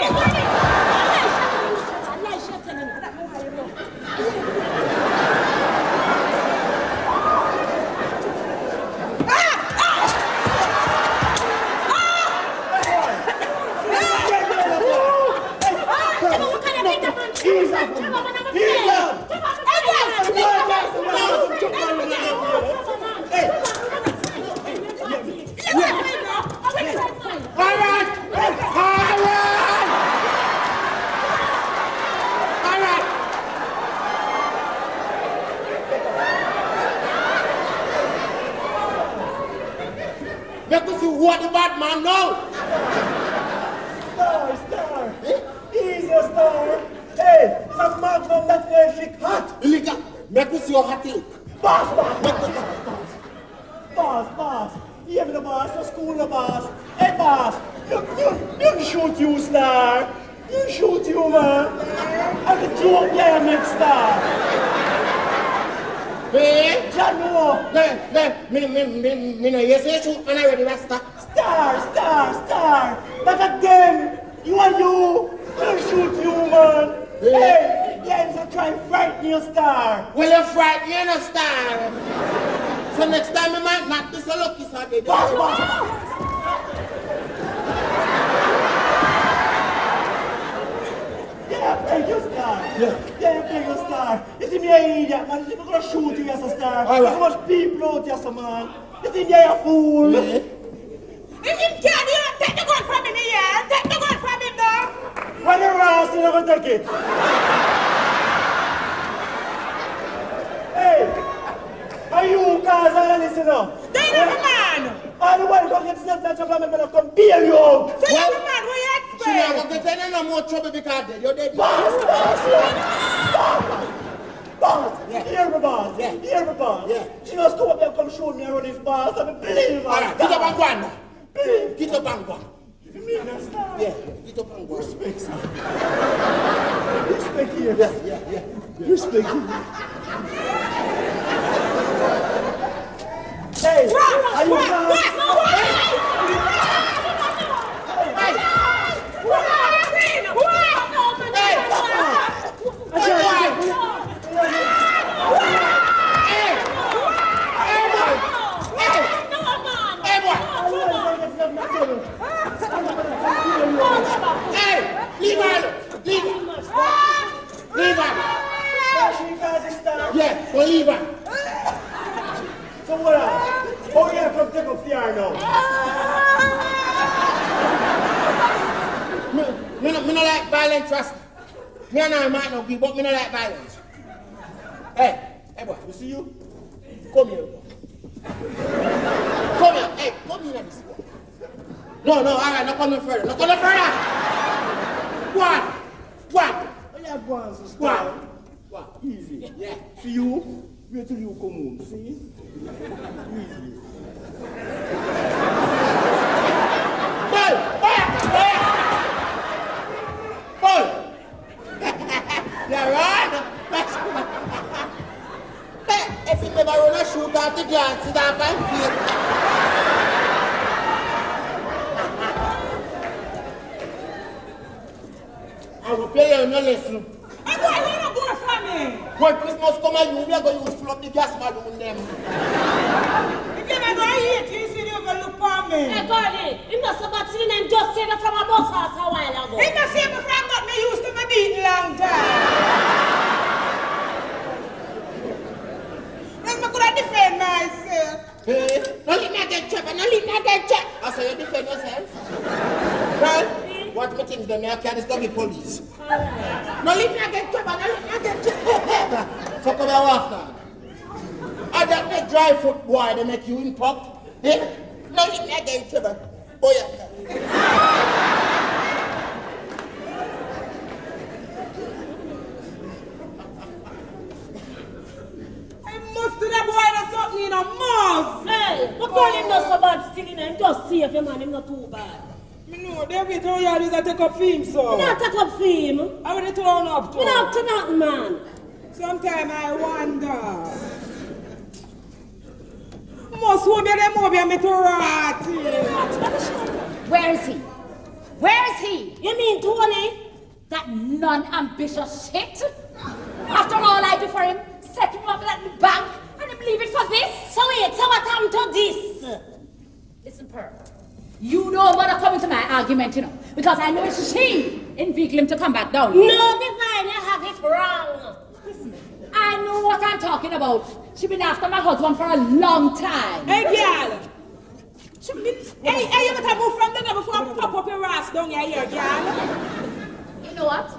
Because you what the bad man now? Star. Easy, Star. Hey, some man from that place lick hot. Lick make us your hot lick. Boss. You have the boss, the school the boss. Hey, boss, you shoot you, Star. You shoot you, man. I can throw up your next Star. Hey, Jano. me no yes shoot and I ready Rasta. Star. But again, you shoot you, man. Hey, the gangs are trying to frighten you, Star. Will you frighten me, no Star? So next time I might not be so lucky, so they Boss. Yeah, play your star. Yeah, play your star. You think you're an idiot, man. You think I'm gonna shoot you as a star. All right. There's so much people out here, so man. You think you're a fool. Yeah. If him can't do it, take the gun from him here. Take the gun from him now. When you're ass, you're not gonna take it. Hey, are you guys are listening? They never man. All the while, come get yourself that trouble, I'm gonna come bail you out. So you never man, what you She never expect? gonna get any no more trouble because you're dead. Boss! Hear me, boss. Hear me, boss. Yeah. She must come up here and come show me how this boss. I believe All right, get up and go on now. Get up and go. You mean a star? Yeah, get up and go. Respect, sir. Respect here. Yeah. Respect here. Hey, are you guys? Hey, leave her. She guys is star. Yeah, go leave her. So what else? Oh yeah, come take up the air now. Me no like violence, trust me. Me and I might not be, but me no like violence. Hey boy, you see you? Come here, boy. Come here, hey, come here this boy. No, all right, not coming further. Go on. Oh yeah, go on, sister. Go on. Easy. Yeah. See you? Wait till you come home, see? Easy. Boy! You're right. If you never run a shoot off the glass, it's off and feel. I will play you no lesson. And why you not go from me? When Christmas come and you, we are going to flood the gas balloon them. If you never hate you, see you go look for me. Hey, Gordon, you must have got seen and just saved from a bus house a while ago. He must say me from got me used to me beating long time. Then I could have defend myself. Hey, no leave me get trapped, no leave me get trapped. I say you defend yourself. Well, what me things them, I can't just go be police. No leave me get trapped, no leave me get trapped. So come here off now. I don't make dry foot boy, they make you impact. Eh? No leave me get trapped. Oh yeah. Must do that boy that's something in a mouth. Hey, but Gordon not so bad stealing and just save him man, him not too bad. Me know, they wait how you do take up film, so. You not take up fame. I would have turn up to. You not up to nothing, man. Sometimes I wonder. Must who be them over me to rot. Where is he? Where is he? You mean Tony? That non-ambitious shit? After all I do for him, set him up at the bank and him leave it for this? So wait, so what happened to this? Listen, Pearl. You know about to come into my argument, you know, because I know it's she inveigled him to come back down. No, Divine, you have it wrong. Listen, I know what I'm talking about. She been after my husband for a long time. Hey, girl. Hey, you better move from there before I pop up your ass down here, girl. You know what?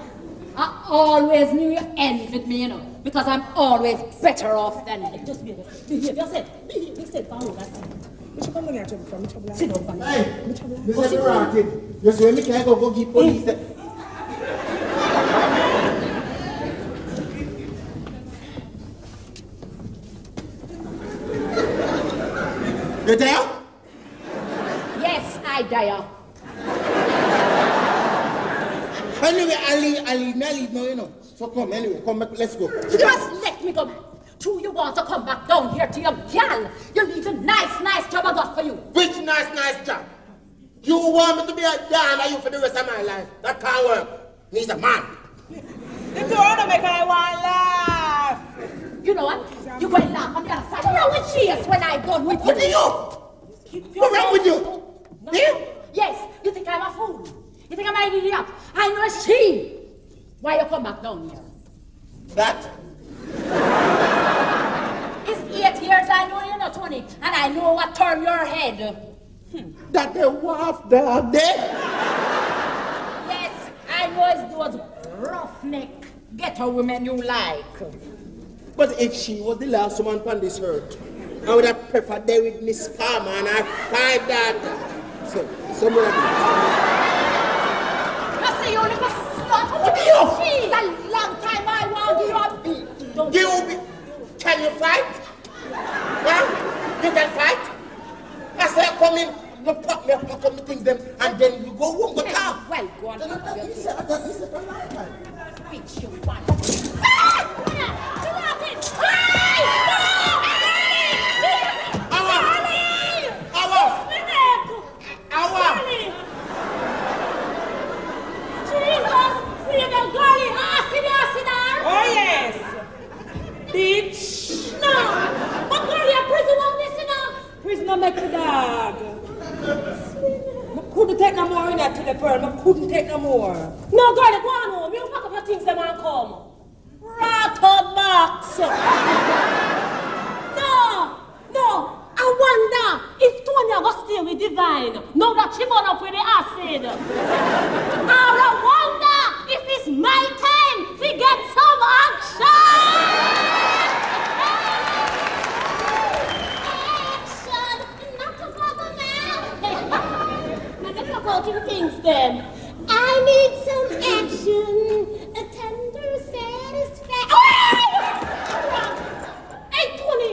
I always knew you envied me, you know, because I'm always better off than you. Just behave yourself. Behave yourself, follow that. Which come down here, trouble from? Sit down, man. Hey, this is rotted. You see, me can't go give police that. You there? Yes, I die. Anyway, I leave now, you know. So come, anyway, come back, let's go. Just let me go. True, you want to come back down here to your gal. You leave a nice job I got for you. Which nice job? You want me to be a down you for the rest of my life? That can't work. He's a man. You don't want to make I want laugh. You know what? You go and laugh on the other side. What's wrong with Chase when I done with you? What are you? What's wrong with you? Yeah? Yes, you think I'm a fool. You think I'm an idiot. I know she. Why you come back down here? That? It's 8 years I know you, not 20, and I know what turn your head. That the wife there dead? Yes, I know it's those roughneck ghetto women you like. But if she was the last woman on this earth, I would have preferred there with Miss Palmer and her 5 daughters. So, someone like I say you only go slut. What are you? She's a long time I want you to beat. Don't you can you fight? Yeah? You can fight? I say come in, you pack up the things them, and then you go home, go talk. Well, go on. He said for a long time. Bitch, you want. Ah! You want it? Oh yes! Bitch! No! But girl, you're prison on this, you know? Prisoner make the dog. I couldn't take no more in that to the pearl. I couldn't take no more. No, girl, go on home. You pack up your things them and come. Ratterbox! No! I wonder if Tonya was still with Divine. Now that she burn up with the acid. I wonder if it's my time to get some action! Not to bother man. Let me talk about things then. I need some action. A tender satisfaction. Hey, Tony!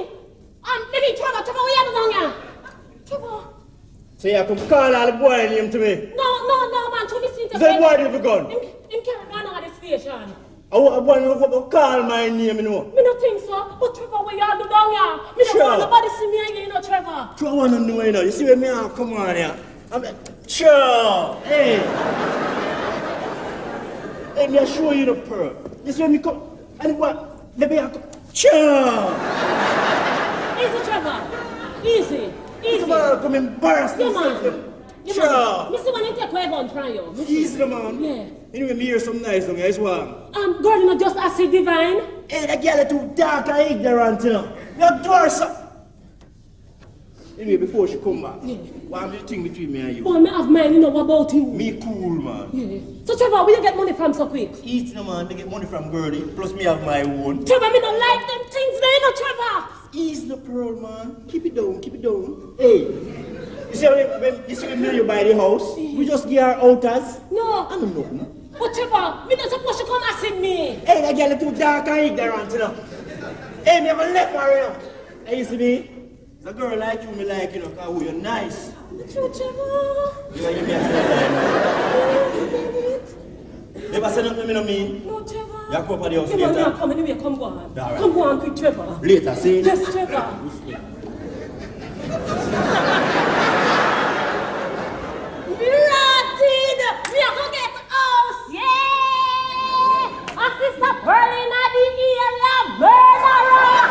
Maybe Trevor, we have it on here. Trevor. So you come call all the boy name to me? No, man. Tony seems to So why do you gone? In Carolina at the station. I want to call my name, you know. Me not think so. But Trevor, what you do down here? Me don't want nobody see me again, you know, Trevor. So I want to know, you know. You see where me are? Come on here. I'm like, sure. Hey. Hey, me I show you the pearl. This way me come. And what? Maybe I come. Sure. Easy, Trevor. Easy. Come on, come embarrass Yeah, yourself. man. Yeah, Sure. man. Mr. Man, you take away gun from you. Easy, man. Yeah. Anyway, me hear some nice song, as well. Girl, you know, just acid Divine. Hey, that girl is too dark and ignorant, you know. You do her so. Anyway, before she come back, what am the thing between me and you? Boy, me have mine, you know, what about you? Me cool, man. Yeah. So, Trevor, where you get money from so quick? Easy, man. They get money from girlie, plus me have my own. Trevor, me don't like them things there, you know, Trevor. Ease the pearl, man. Keep it down, keep it down. Hey, you see when you buy the house, we just get our outers. No. I don't know. But Trevor, me not supposed to come acid me. Hey, that girl is too dark and ignorant, you know. Hey, me have a left her, you know. Hey, you see me? It's a girl like you, me like, you know, because you're nice. True, Trevor. You are me a never say nothing to me, No, Trevor. you come up at the house Come on, later. come anyway, come go on. All right. Come go on quick, Trevor. Later, see you. Yes, Trevor. Rotted! We are gonna get house, yeah! Our sister Pearlie in the area, murderer!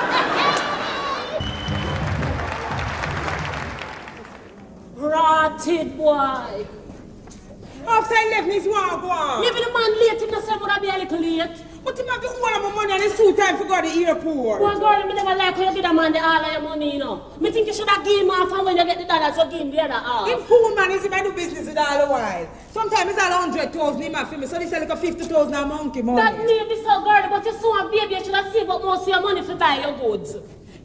Rotted boy. After I left me, it's one go on. Maybe the man late, him not say would I be a little late. But you have to own my money and it's too time for go to the airport. Well, girl, me never like how you give a man the all of your money, you know. Me think you should have give him half and when you get the dollars, you give him the other half. Him fool man is him I do business with all the while. Sometimes it's all 100,000 him a me, so they sell like a 50,000 a monkey money. That may be so girl, but you saw a baby, you should have saved up most of your money to buy your goods.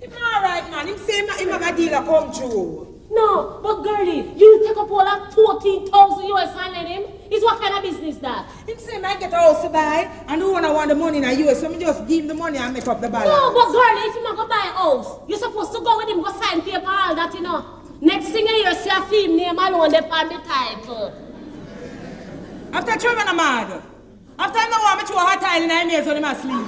Him alright man, him say him have a dealer come through. No, but girlie, you take up all that 14,000 US and let him? It's what kind of business that? Him say I get a house to buy and the owner want the money in the US, so me just give him the money and make up the balance. No, but girlie, if you not go buy a house, you're supposed to go with him, go sign paper, all that, you know. Next thing you hear, see a film name alone, they on the title. After Trevor and mad. After I know want me throw a hot tile in the ears when him asleep.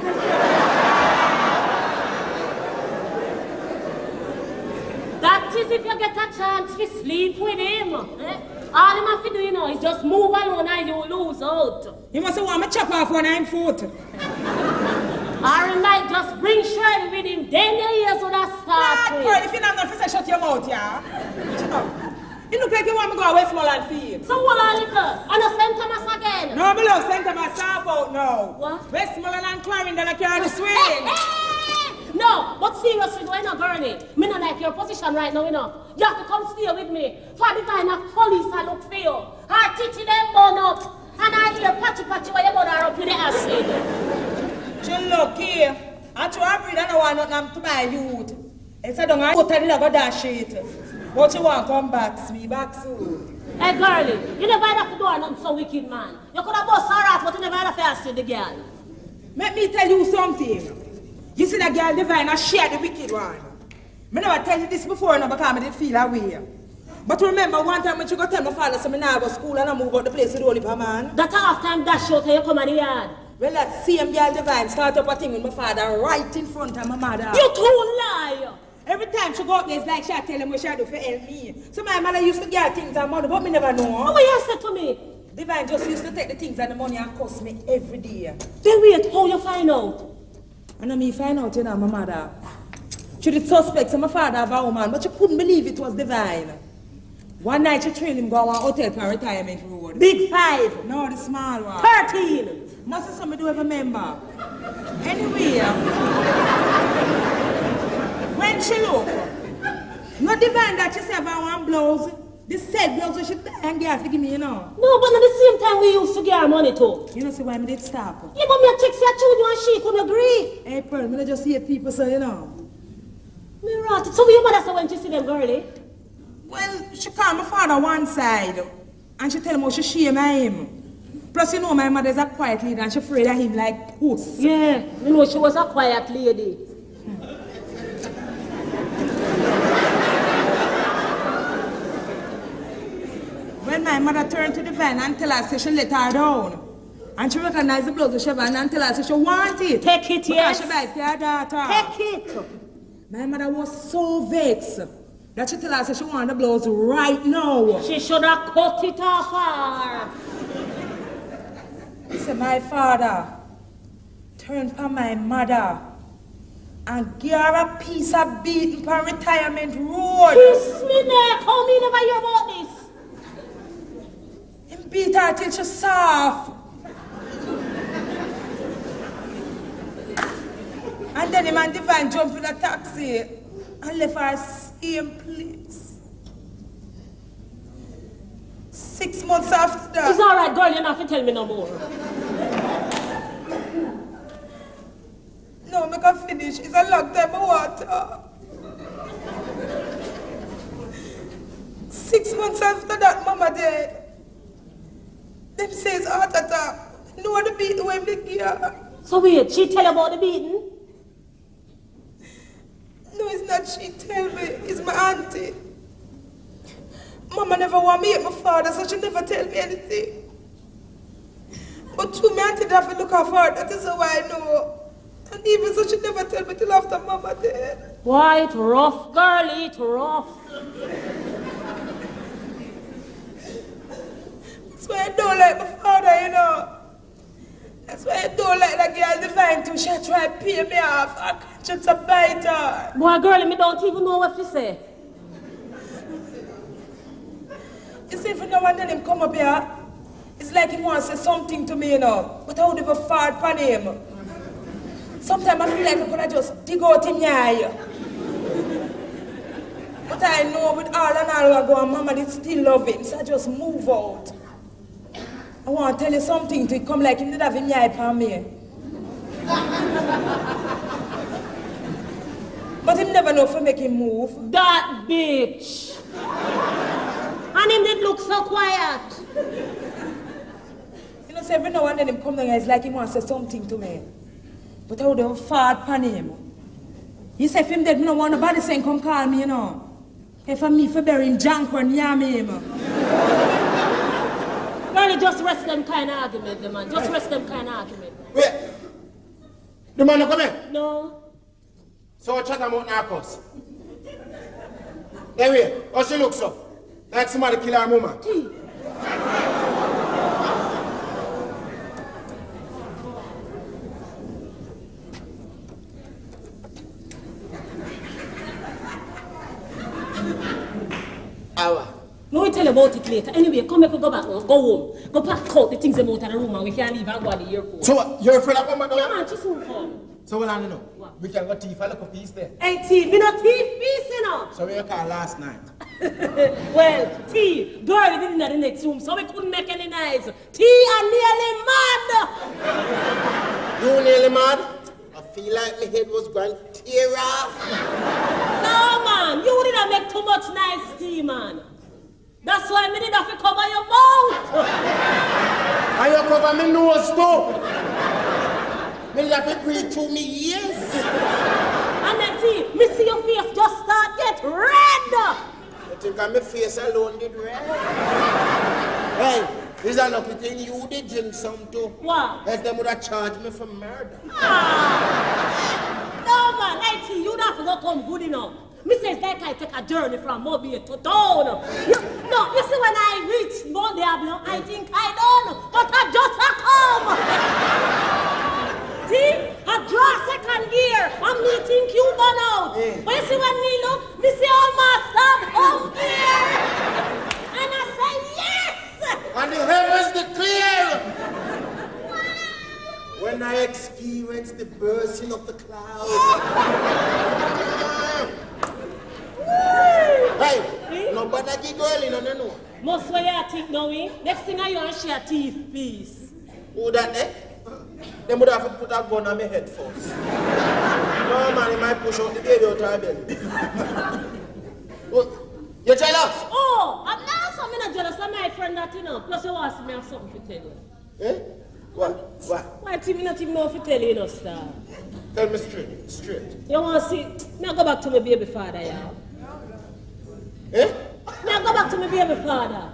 That is if you get a chance to sleep with him. Eh? All him have to do, you know, is just move alone and you lose out. You must want me chop off one of him foot. Or he might just bring Shirley with him, then the years would have started. Girl, if you're not going to shut your mouth, yeah? You look like you want me to go to Westmoreland Field. So what are you doing? On the St. Thomas again? No, I love St. Thomas South out now. What? Westmoreland and Clarendon, I carry the swing. No, but seriously, no, you know, Gurney. Me not like your position right now, you know. You have to come stay with me. For the kind of police I look for you. Her titty them burn up. And I hear patchy where your mother up with the acid. You look here. I try to breathe, I don't want nothing to my youth. Instead of I go tell you about that shit. But you want to come back, me back soon. Hey, girlie, you never have to do nothing so wicked, man. You could have bust her ass, but you never have to ask the girl. Let me tell you something. You see that girl Divine, I share the wicked one. I never tell you this before, no, because I didn't feel that way. But remember, one time when you go tell my father, so I go to school and I move out the place with only a man. That half time dash out and you come in the yard. Well, that same girl Divine start up a thing with my father right in front of my mother. You too lie! Every time she go up there, it's like she tell him what she do for help me. So my mother used to get things and money, but me never know. What you said to me? Divine just used to take the things and the money and cost me every day. Then wait, how you find out? And me find out, you know, my mother. She did suspect my father have a woman, but she couldn't believe it was Divine. One night she trained him go to a hotel for retirement road. Big 5. No, the small one. 13. Must have somebody do remember. Anyway, when she look, not Divine that she said about one blouse. The said blouse she and girl to give me, you know. No, but at the same time we used to get our money too. You know, see why I did stop? Yeah, but me a check say I told you and she couldn't agree. April, I just hear people say, you know. Me right. So your mother say when she see them girlie? Well, she called my father one side and she tell him how she shame him. Plus, you know, my mother's a quiet lady and she afraid of him like puss. Yeah, you know she was a quiet lady. When my mother turned to the van and tell her she let her down. And she recognized the blouse she had and tell her she want it. Take it, yes. Because she buy for her daughter. Take it. My mother was so vexed that she tell her she want the blouse right now. She should have cut it off her. So my father turned for my mother and give her a piece of beating for retirement road. Kiss me neck. How me never hear about this? Him beat her till she soft. And then him and Divine jumped in a taxi and left her same place. 6 months after that. It's alright, girl, you don't have to tell me no more. No, make her finish. It's a long time I want to talk. 6 months after that, Mama died. Them says heart attack. No the beating when they give her. So wait, she tell you about the beating? No, it's not she tell me. It's my auntie. Mama never want me at my father, so she never tell me anything. But through my auntie have to look after her. That is how I know. And even so, she never tell me till after Mama dead. Why, it's rough, girl, it's rough. That's why I don't like my father, you know. That's why I don't like that girl Divine too. She try to pay me off. I can't just bite her. Boy, girl, me don't even know what to say. You see, if no one then him come up here, it's like he wants to say something to me, you know. But I would never fart upon him. Sometimes I feel like I could have just dig out him eye. But I know with all and all I go on, Mama did still love him, so I just move out. I want to tell you something to come like him did have him eye upon me. But him never know if I make him move. That bitch. And him did look so quiet. You know, so every now and then him come down here, it's like he wants to say something to me. But I would have fart upon him. He said if him dead, me don't want nobody saying come call me, you know. If for me, for bury him junk or yam him. Girl, just rest them kind of argument, the man. Just rest them kind of argument. Wait. The man not come in? No. So what chat about narcos? Anyway, how she looks up? Like somebody kill her mama. me tell you about it later. Anyway, come here, go back now. Go home. Go pack out the things them out of the room and we can't leave and go to the airport. So what? You're afraid of coming back Yeah, now? man, she soon come. So what I know? What? We can go thief a little piece there. Hey, T, me not thief piece, you know. So we call last night. Well, T, girl didn't in the next room, so we couldn't make any noise. T, I'm nearly mad. You nearly mad? I feel like my head was going to tear off. No, man, you didn't make too much noise, T, man. That's why me did have to cover your mouth. And you cover my nose too. Me have to breathe through me ears. And then, T, me see your face just start get red. You think my face alone did red? Hey, it's a lucky thing you did drink some too. What? Else them would have charged me for murder. No, man, hey, T, you don't have to come good enough. Me says like I take a journey from Mobile to town. No, you see when I reach Mont Diablo, I think I don't, but I just a come. See, I draw second gear, and me think you burn out. But you see when me look, me see all my stuff come here. And I say yes. And the heavens declare. When I experience the bursting of the clouds. Hey, nobody get girl in, no. Most way I think now, next thing I want to share teeth piece. Who that there? They would have to put a gun on my head first. No man, he might push out the baby out of her belly. You jealous? Oh, I'm not so jealous of my friend that you know. Plus you want to me have something to tell you. Eh? What? Why Tim not even know if you tell you no star? Tell me straight. You want to see? Now go back to my baby father, yeah. Eh? Now go back to my baby father.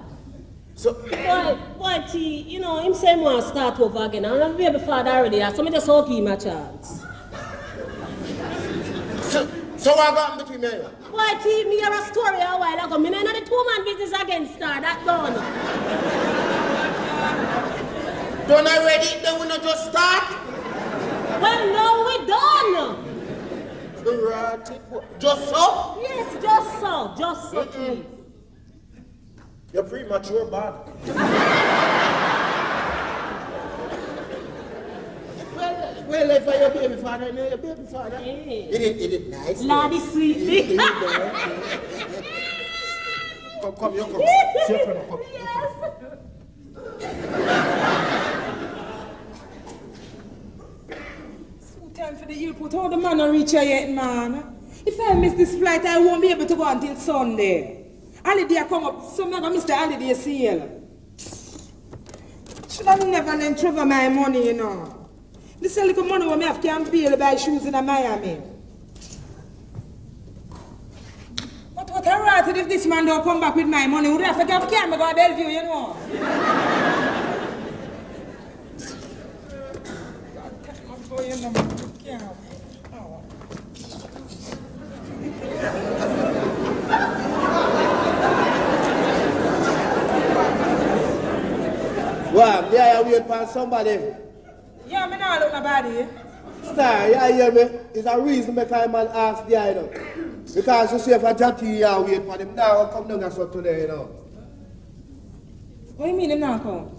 So Boy, T, you know, him say want to start over again. I'm not baby father already, so me just hope give him a chance. So what got between me and you? Boy, T, me hear a story a while ago. Me know the two-man business again star, that done. Done already? Then we not just start? Well, no, we done. Just so? Yes, just so, T. You're premature, bad. Well, if you're your baby father, you're your baby father. Hey. It is nice. Laddie sweetie. Come, you come. Come. Yes. So time for the airport. How the man not reach here yet, man? If I miss this flight, I won't be able to go until Sunday. Holiday come up, so I'm going to miss the holiday sale. Should have never lent Trevor my money, you know. This little money when I have can pay to buy shoes in Miami. But what I write if this man don't come back with my money, would I have to go to Bellevue, you know? Well, yeah, I wait for somebody. Yeah, me not look nobody. Star, you hear me? It's a reason make I man ask the item. Because you see if I jump to you and wait for them now, I'll come down and so today, you know. What do you mean him not come?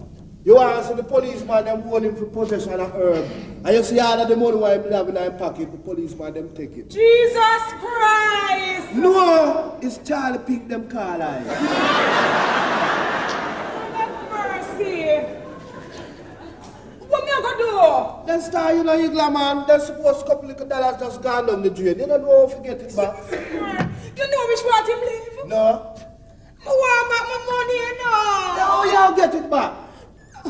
You answer the policeman, them hold him for possession of herb. And you see all of the money why he have in his pocket, the policeman, them take it. Jesus Christ! No, it's Charlie pick them car line. Mercy! What me I gonna do? Then Star, you know, you man, they're supposed to couple of dollars just gone down the drain. You don't know how to get it back. You know which part him leave? No. I want back my money, you know. How you get it back?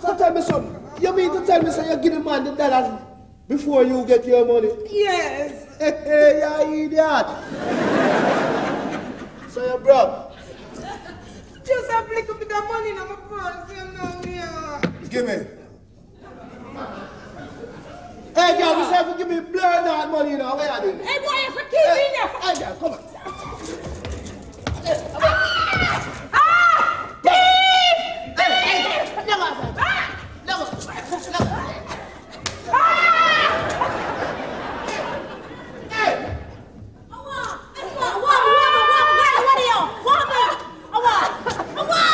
So tell me something. You mean to tell me so you give the man the dollars before you get your money? Yes. Hey, you idiot. So you broke? Just a little bit of money in my purse, you know, yeah. Give me. Hey, girl, you say give me blood that money now. Where are you? Hey, boy, you keep me in there. Hey, girl, come on. What?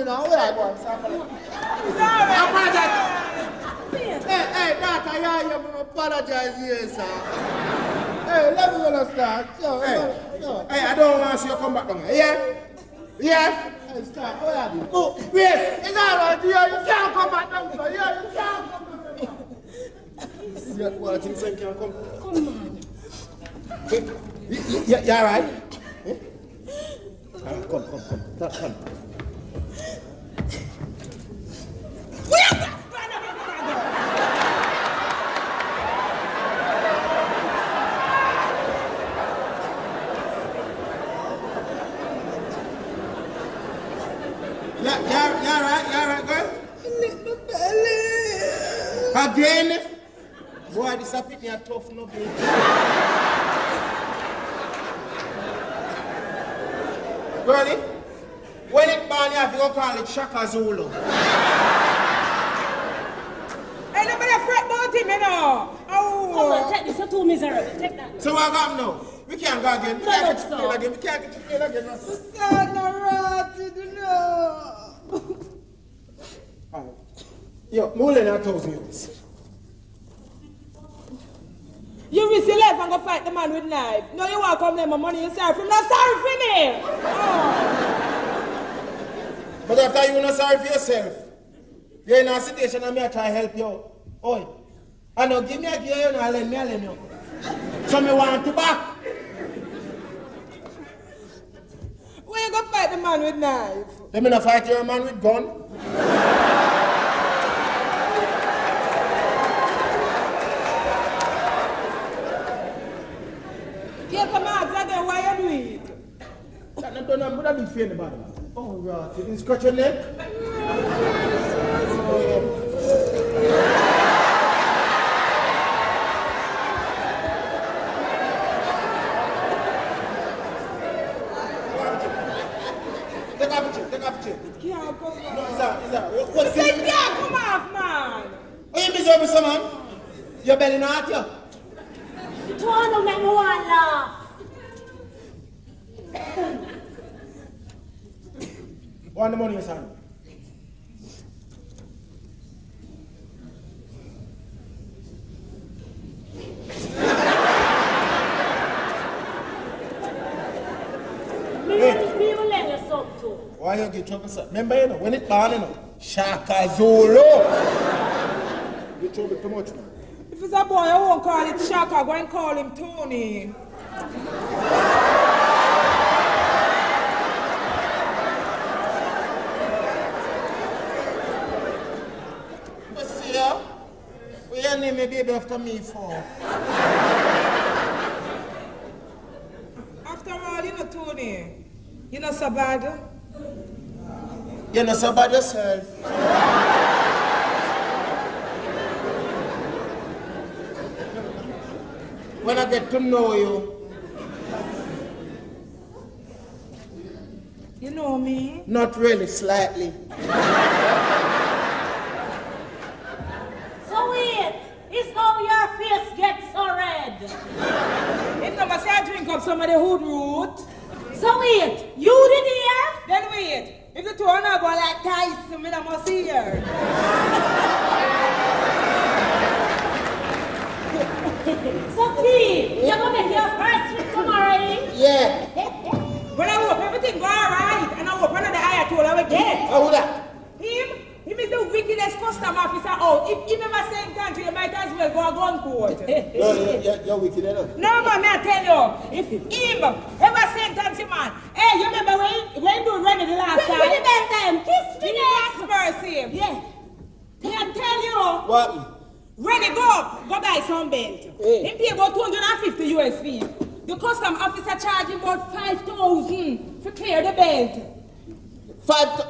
know where I go. Hey, daughter, you apologize here, sir. Hey, let me gonna start. Hey, I don't want to see you come back down here. Yeah? Yeah? Hey, stop. What are you? Oh, yes. It's all right. You can't come back down, sir. Yeah, you can't come back down. Yeah, well, I think so you can come. Come on. You all right? Eh? Come. You all right, girl? Again? Boy, this a me a tough no baby. Girlie, when it born, you have to go call it Shaka Zulu. Hey, nobody fret about him, you know. Oh. Come on, take this. You're too miserable. Take that. So what got now? We can't go again. We can't get you again. We can't get you again. Alright. Yo, more than 1,000 euros. You risk your life and go fight the man with knife. No, you want to come there, my money, you're sorry for me. Not sorry for me. Oh. But after you're not sorry for yourself, you're in a situation and me try to help you. Oi. I know, give me a gear, you know, I'll lend you. So me want to back. Where you go fight the man with knife? Let me not fight your man with gun. Yeah, come on, again, why you do it? I'm not big fan about it. Oh, right. You didn't scratch your neck? Take off your It can't come off. No, is that? What's It can't come off, man. Oh, you miserable, son, man? Your belly not hurt you? Don't make me want to laugh. Want the money, son? Me will let you some too. Why you get trouble, sir? Remember, you know, when it born, you know, Shaka Zulu. You trouble too much, man. If it's a boy, I won't call it Shaka. Go and call him Tony. But see, what you name me baby after me for? After all, you know, Tony, you're not so bad. You're not so bad yourself. When I get to know you, You know me? not really, slightly. So wait, it's how your face gets so red. If no say I drink up some of the hood root, So wait, you did here? then wait. If the two are not going like Tyson, me not must see her. So Pete, you're gonna make your first trip tomorrow, eh? Yeah. But I hope everything go alright, and I hope another Ayatollah will get. How that? Him is the wickedest custom officer out. If him ever same country, you might as well go a gun court. You're wicked enough. No, man, may I tell you, if him ever sentence him, man, hey, you remember when you do Rennie the last time? Kiss me the time, kiss me Give the me mercy. Yeah. May I tell you, What? Rennie go buy some belt. Hey. Him pay about 250 US fee. The custom officer charge him about 5,000 to clear the belt. 5.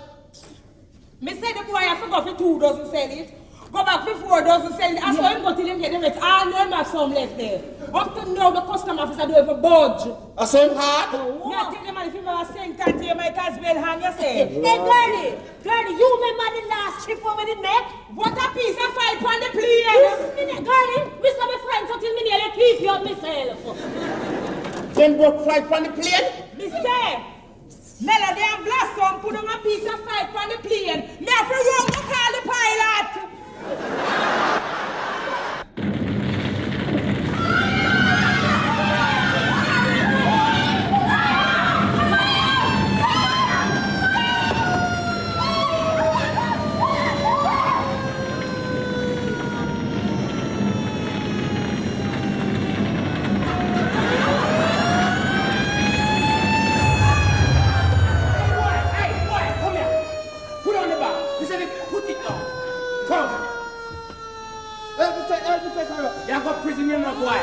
Me say the boy I forgot for 2 doesn't sell it. Go back for 4 doesn't sell it. I saw him go till him get the rest. I know him have some left there. Up to now the custom officer don't even budge. A same heart? Me I tell you man, if you ever send that to you might as well hang yourself. Hey, girlie, you remember the last trip we did make? What a piece of fight on the plane. Girlie, we saw my friends until me nearly keep you up myself. Then both flight on the plane? Me say, Melody and Blossom put on a piece of fight on the plane. Me have to run to call the pilot. You got prison in my boy.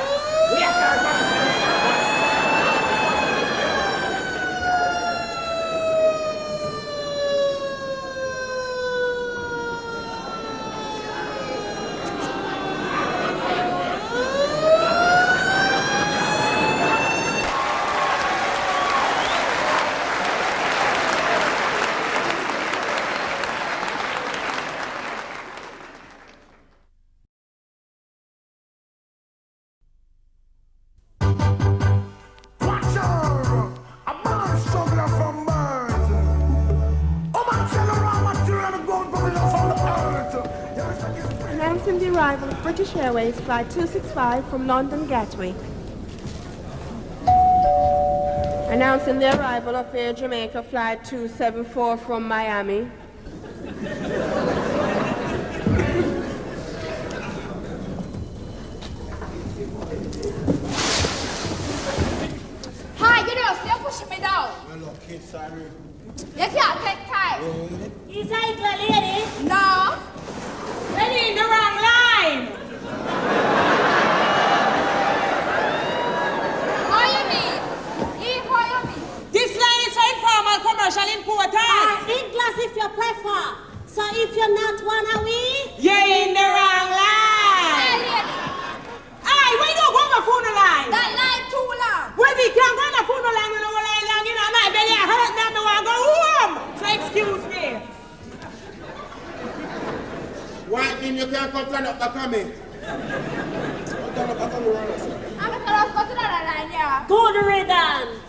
Announcing the arrival of British Airways Flight 265 from London Gatwick. Announcing the arrival of Air Jamaica Flight 274 from Miami. Hi, you know, still pushing me down. Hello, kid, sorry. You can't take time. Is that the lady? No. Lady in the wrong line. What you mean? What you mean? This line is for informal commercial importers. English if you prefer. So if you're not one away, You're in the wrong line. Hey, lady. Aye, why don't go on the phone line? That line too long. Well, we can't go on the phone line with no line long. You know, my belly hurt now. I want to go home. So excuse me. Why mean you can't come turn up the comment? Turn up the comment. I'm going to go to the other line, yeah. good riddance.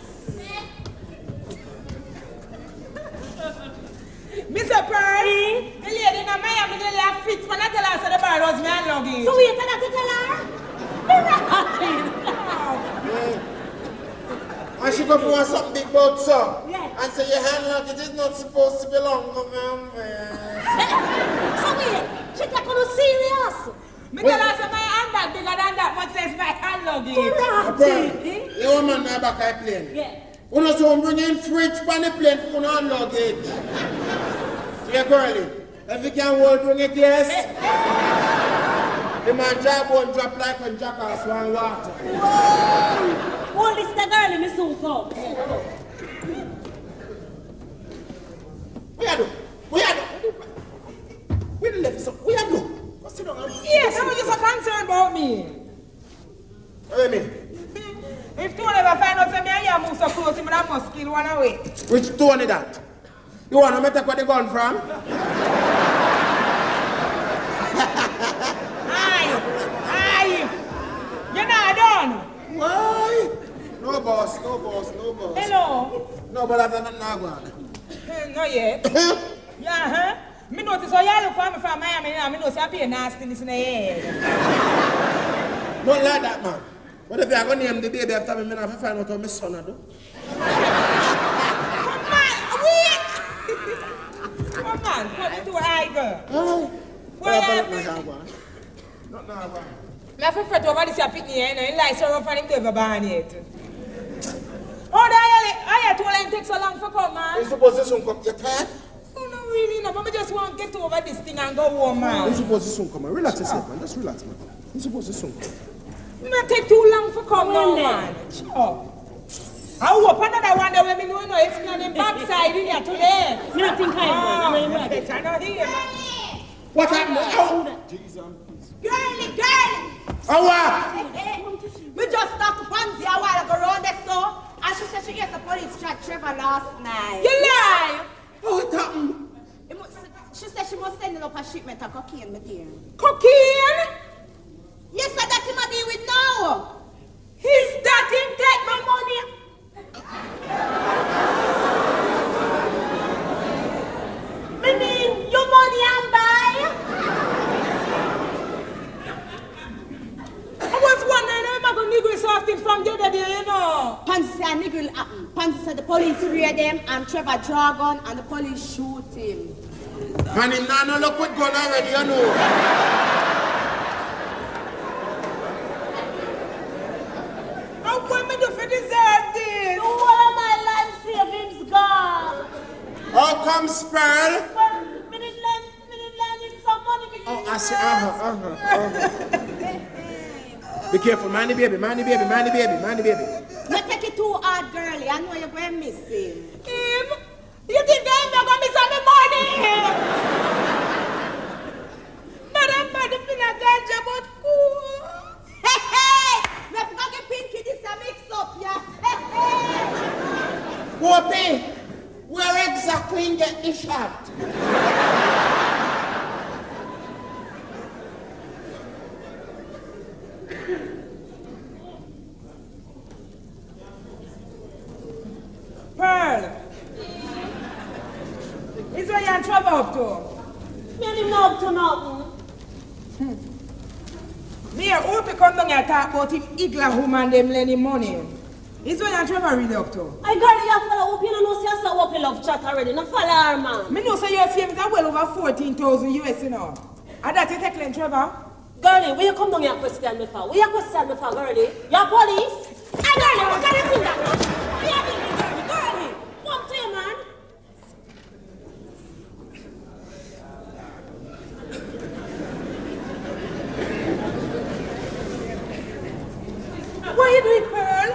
Mr. Pearl, the lady in Miami, the lady fits when I tell her so the bar was me and luggage. So wait till I tell her? And she go for something big about some. Yes. And say your hand luggage is not supposed to belong to them. So wait, she take on serious. Me tell her so my handbag bigger than that, much less my hand luggage. Correct. You man now back I plane. Yeah. When you so bring in fridge on the plane for no hand luggage. Yeah, girlie. If you can hold, bring it, yes. The man job won't drop like when jackass want water. Whoa! Hold this the girl in me soon come. What you do? What you do? Where the left is up? What you do? What's it on? Yes, I was just so concerned about me. What do you mean? If Tony ever find out that me and you move so close, he must kill one away. Which Tony that? You want to take where they gone from? Aye. You're not done. Why? No boss, no boss, no boss. Hello. No, but that's not going. Not yet. Yeah, huh? Me notice how you look at me from Miami now. Me notice you pay nastiness in the head. Don't like that, man. What if you're going to name the baby after me, I have to find out how my son do? Come on, put it to an eye, girl. Oh. Well, Not now, man. I have to fret over this picnic here, you know. He likes so rough and him never born yet. Oh, I told him take so long for come, man. You supposed to soon come? You tired? Oh, no, really, no. But I just want to get over this thing and go home, man. You supposed to soon come, man. Relax yourself, man. Just relax, man. You supposed to soon come. It not take too long for come now, man. Sure. I hope another one that when me know it's me on the backside in here today. Me not think I'm ready. Better not here, man. What happened? Oh. Girlie. Oh, what? We just talked to Pansy a while ago around there, so. And she said she gets the police track Trevor last night. You lie! Oh, it happened. She said she was sending up a shipment of cocaine, my dear. Cocaine? Yes, sir, that him a deal with now. Is that him take my money? soft thing from the other day, you know. Pansy said nigga will happen. Pansy said the police rear them and Trevor draw gun and the police shoot him. And him now no look with gun already, you know. How come me do for deserve this? All of my life savings gone. How come Pearl? Well, me did lend him some money because Oh, I see, Be careful, mind the baby, mind the baby, mind the baby, mind the baby. You take it too hard, girlie. I know you're going to miss him. Him? You think that I'm not going to miss any money? Madam, been a danger, but cool. Hey, hey! Let's go get Pinky. This is a mix-up, yeah? Hey, hey! Whoopie, where exactly you get the shot? Pearl. Is what you're in trouble up to? me and him not up to nothing. Me and Opie come down here and talk about him Igla woman them lending money. Is what you're Trevor really up to? I got you follow Opie, you know, see us Opie love chat already. No follow her, man. Me know say your savings are well over 14,000 US, you know. And that you tackling Trevor? Girlie, where you come down here and question me for? Where you question me for, girlie? You're police? Hey, girlie, what kind of thing that? Where you doing, girlie? Come to you, man. Why you do it, Pearl?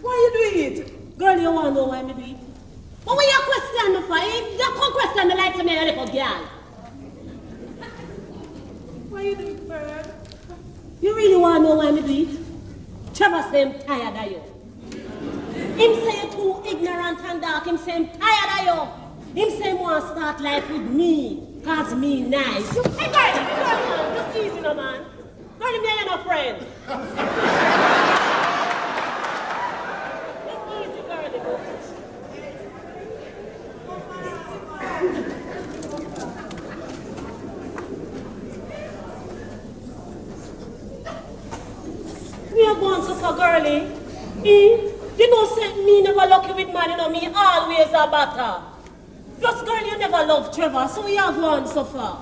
Why you do it? Girl, you want to know why me do it? But when you question me for it, you come question me like to me a little girl. Why you do it, Pearl? You really want to know why me do it? Trevor say I'm tired of you. Him say you too ignorant and dark. Him say I'm tired of you. Him say he want to start life with me, cause me nice. Hey, girl, just easy, no, man. Girl, me and your friend. We are going so for girlie. You know, say me never lucky with man, you know, me always a batter. Plus, girl, you never love Trevor, so we are going so far.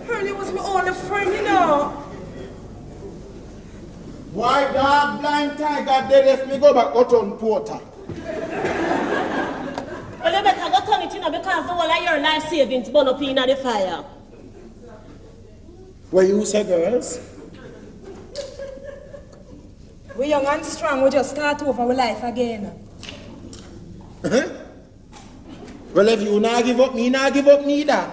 Pearl, was my only friend, you know. Why dog blind tiger dead if me go back out on Porter? Well, you better go turn it, you know, because the whole of your life savings burn up in the fire. What you say, girls? We're young and strong, we just start over our life again. Well, if you not give up, me not give up neither.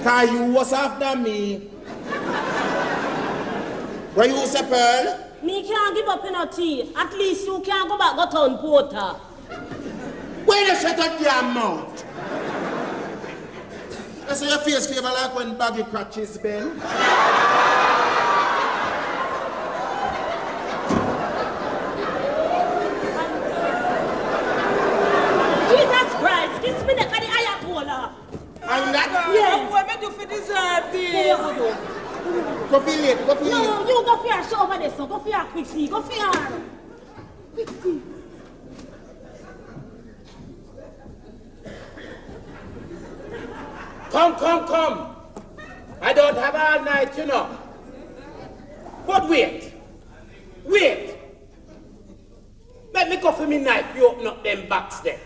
Cause you was after me. What you say, Pearl? Me can't give up in a tea. At least you can't go back go turn Porter. Why you shut up your mouth? I say your face favor like when baggy crutches bend. Jesus Christ, this minute for the Ayatollah. And that? Yeah. What me do for deserve this? Go feel it, go feel it. No, you go for your show over there, so go for your quick see, go for your quick see. Come. I don't have all night, you know. But wait. Let me go for me knife, you open up them box there.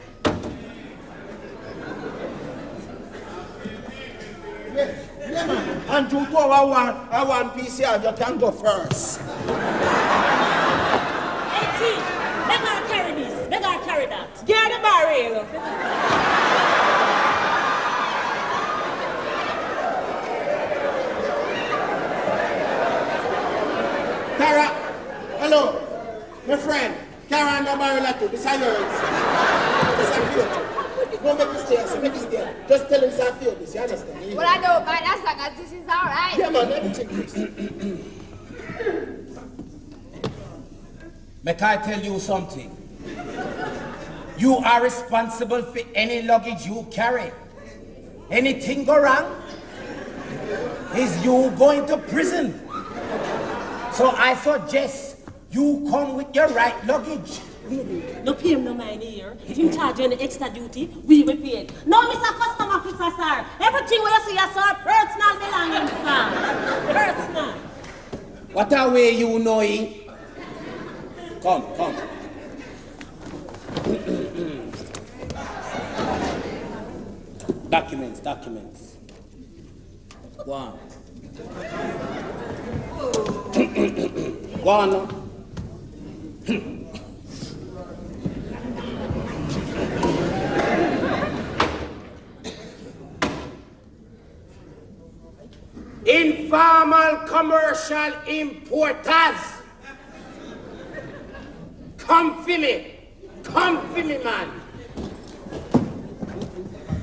Yeah, man. And you go, I want PCR, you can go first. Hey, T, let her carry this, let her carry that. Get the barrel. Kara, hello, my friend. Kara and the barrel too. This is yours. This is yours. Don't make this stay. Just tell him I feel this. You understand? Well, I know, but that's like this is all right. Yeah, man, let me check this. Make I tell you something? You are responsible for any luggage you carry. Anything go wrong, is you going to prison. So I suggest you come with your right luggage. Really? No pay him no mind here. If him charge you any extra duty, we will pay it. No, Mr. Custom Officer, sir. Everything we see, sir, personal belongings, sir. Personal. What a way you knowing? Come. Documents. Go on. Go on now. Informal commercial importers. Come for me, man.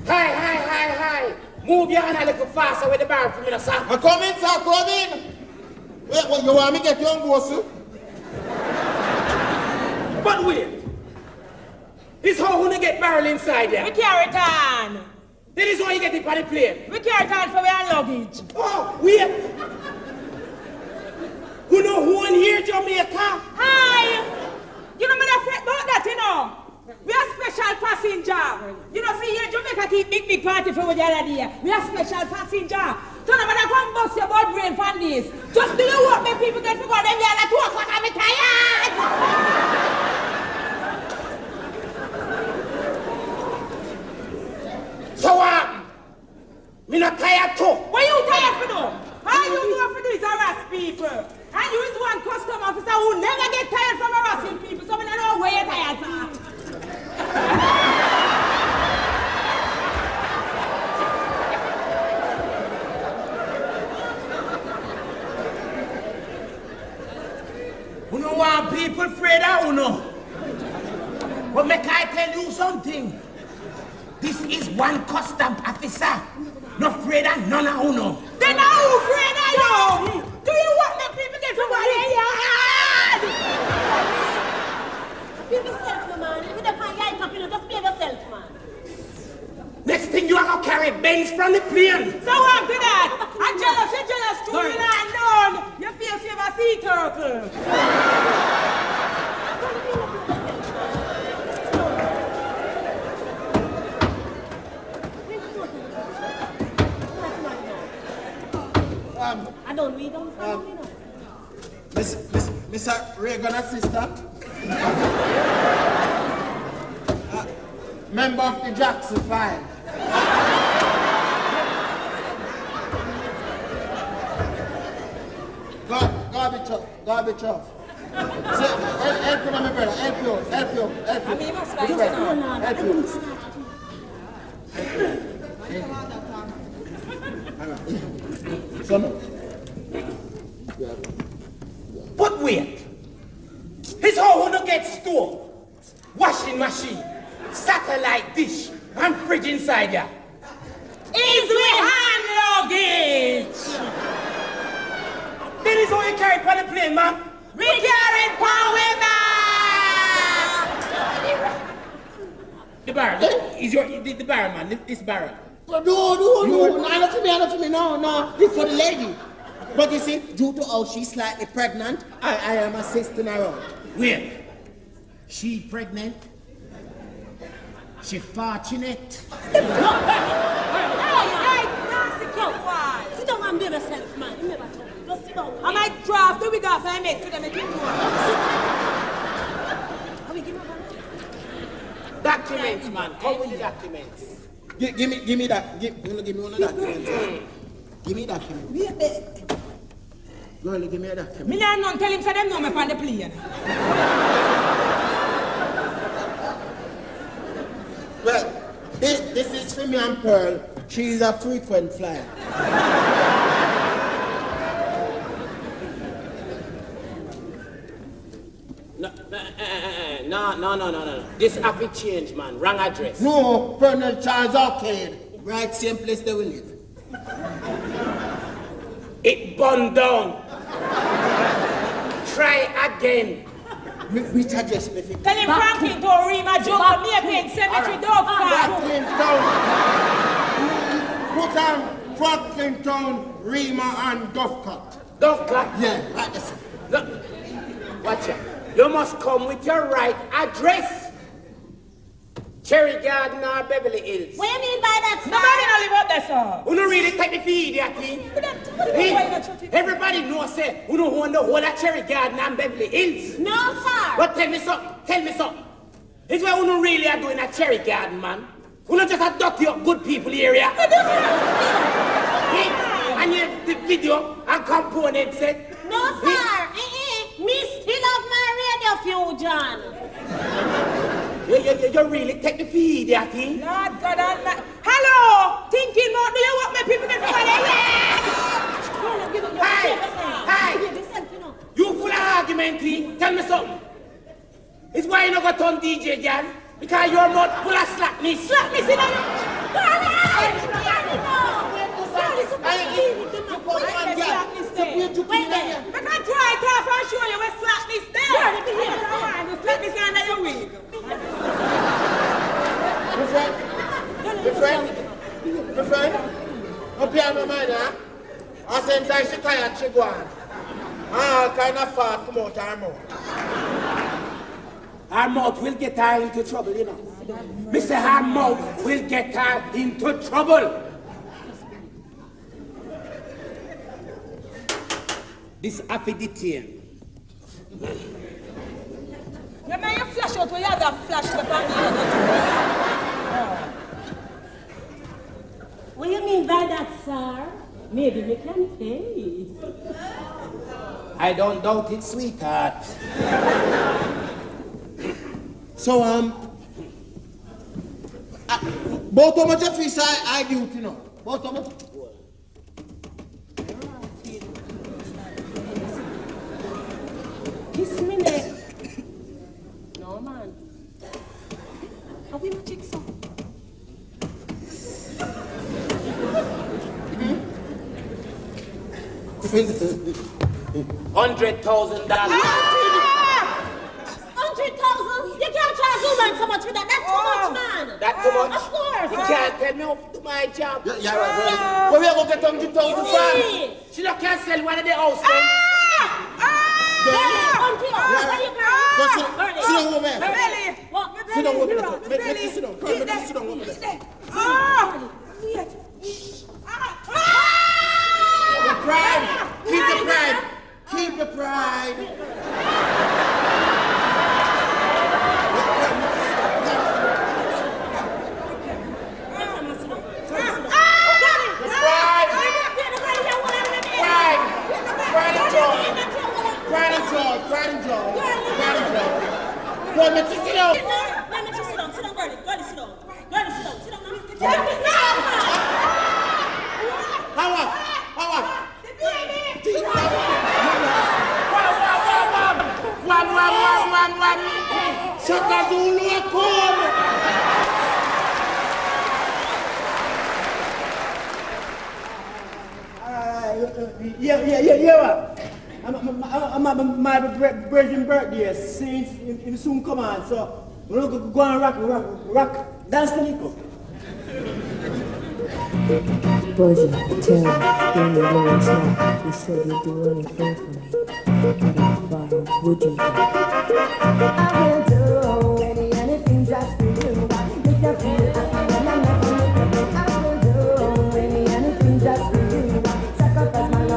Hi. Move your hand a little faster with the bar for me, sir. Come in, sir, come in. Wait, you want me to get you on go, sir? But wait. This how you get barrel inside there? We carry it on. That is how you get it on the plane. We carry it on for our luggage. Oh, wait. Who know who in here, Jamaica? Hi. You know me not fret about that, you know. We are special passenger. You know, see here, Jamaica keep big party for the other day. We are special passenger. So no matter come bust your board brain for this. Just do your work, make people get to go them here at 2 o'clock. I'm tired. So me not tired too. What you tired for though? All you do for do is harass people. And you is one custom officer who never get tired from harassing people. So I don't know where you're tired from. You know why people afraid of you know? But make I tell you something. This is one custom officer. Not afraid of none of you know. Then now who afraid of you? Do you want the people get from where they are? Be yourself, man. With the pan, you ain't talking, just be yourself, man. Next thing you are going to carry Benz from the plane. So after that, I'm jealous, you're jealous too, you know, known. You feel you have a sea turtle. We don't follow me now. Mr. Reagan's sister. Member of the Jackson 5. Garbage off. Help you, my brother. Help you. I mean, you must buy But wait. His how you get stove, washing machine, satellite dish, and fridge inside ya. Is we hand luggage. That is how you carry it on the plane, man. We carry it power back. The barrel. Is the barrel, man. This barrel. No. Not for me. No. This for the lady. But you see, due to how she's slightly pregnant, I am assisting her out. Wait. She pregnant? She fortunate? Sit down and be yourself, man. Just sit down. I might draft the wig off I make to them and keep Documents, man. Come with the documents. Give me that. Give me one of that. Give me that. Girl, give me that. Me not tell him so them know me on the plane. Well, this is for me and Pearl. She is a frequent flyer. No. This have to change, man. Wrong address. No, Colonel Charles Arcade. Right, same place they will live. It burned down. Try again. Which address? Tell him Franklin to read my joke and me a pay Lane Cemetery, don't Franklin Town. Put on Franklin Town, Rima and Dovecot. Dovecot? Yeah, right this. Look, watch out. You must come with your right address. Cherry Garden or Beverly Hills. What do you mean by that, sir? Nobody don't live up there, sir. You don't really take me for idiot, thing. Everybody knows, say, you don't own the whole of Cherry Garden and Beverly Hills. No, sir. But tell me something. It's what you don't really are doing at Cherry Garden, man. You don't just a dirty up good people area. And you have the video and component set. No, sir. Me still have my radio fusion. You really take the feed, that thing? Lord God Almighty. Hello! Thinking more, do you want me people to Hey! You full of argument, thing. Tell me something. It's why you not got on DJ, girl. Because your mouth full of slackness. Slackness in I can't try it off and show you where slackness there. The slackness under your wig. My friend, up here my mind, huh? I same time she tired, she go on. All kind of fat come out her mouth. Her mouth will get her into trouble, you know. Mr. Her mouth will get her into trouble. This affidavit. You may you flash out where you have that flash upon What do you mean by that, sir? Maybe we can pay. I don't doubt it, sweetheart. So, both how much of this I do, you know? Both how much? Kiss me neck. No, man. Are we not jigsaw? $100,000. 100,000? You can't charge woman so much for that. That's too much, man. That too much? Of course. You can't tell me how to do my job. Yeah, right. Where we going to get 100,000 from? She not can sell one of the house, then. Sit down, woman. What? Sit down, woman. Make you sit down. Come on, make you sit down, woman. The pride. Keep the pride. Keep the pride. Pride and joy. Boy, make you sit down. Let me just sit down. Sit down, girlie. Girlie, sit down. Girlie, sit down. Sit down. How on? One. Shaka Zulu, come. Yeah. I'm at my virgin birthday, since it soon come on, so we're going to go and rock, dance to Nico. Virgin, tell me, give me a little time. You said you'd do anything for me. Why would you do? I will do anything just for you. Make you feel happy when I'm not on the I will do anything just for you. Sacrifice my love.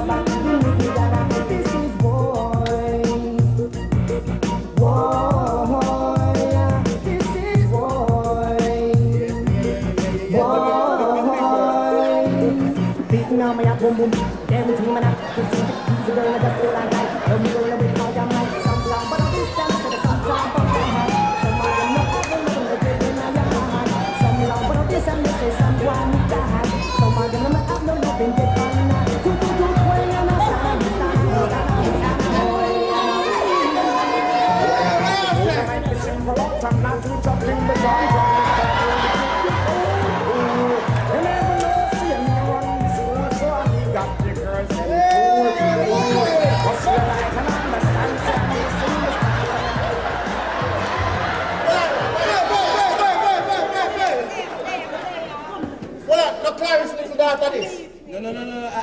Boom boom, everything man up to see. He's a girl that's all I like. Let me go with all your might. Sometimes, but I'm just standing to the sometimes from your heart. Some of them not having nothing to do in your heart. Some long, but I'm just and they say someone need to have. Some of them not have no nothing to do. When you're not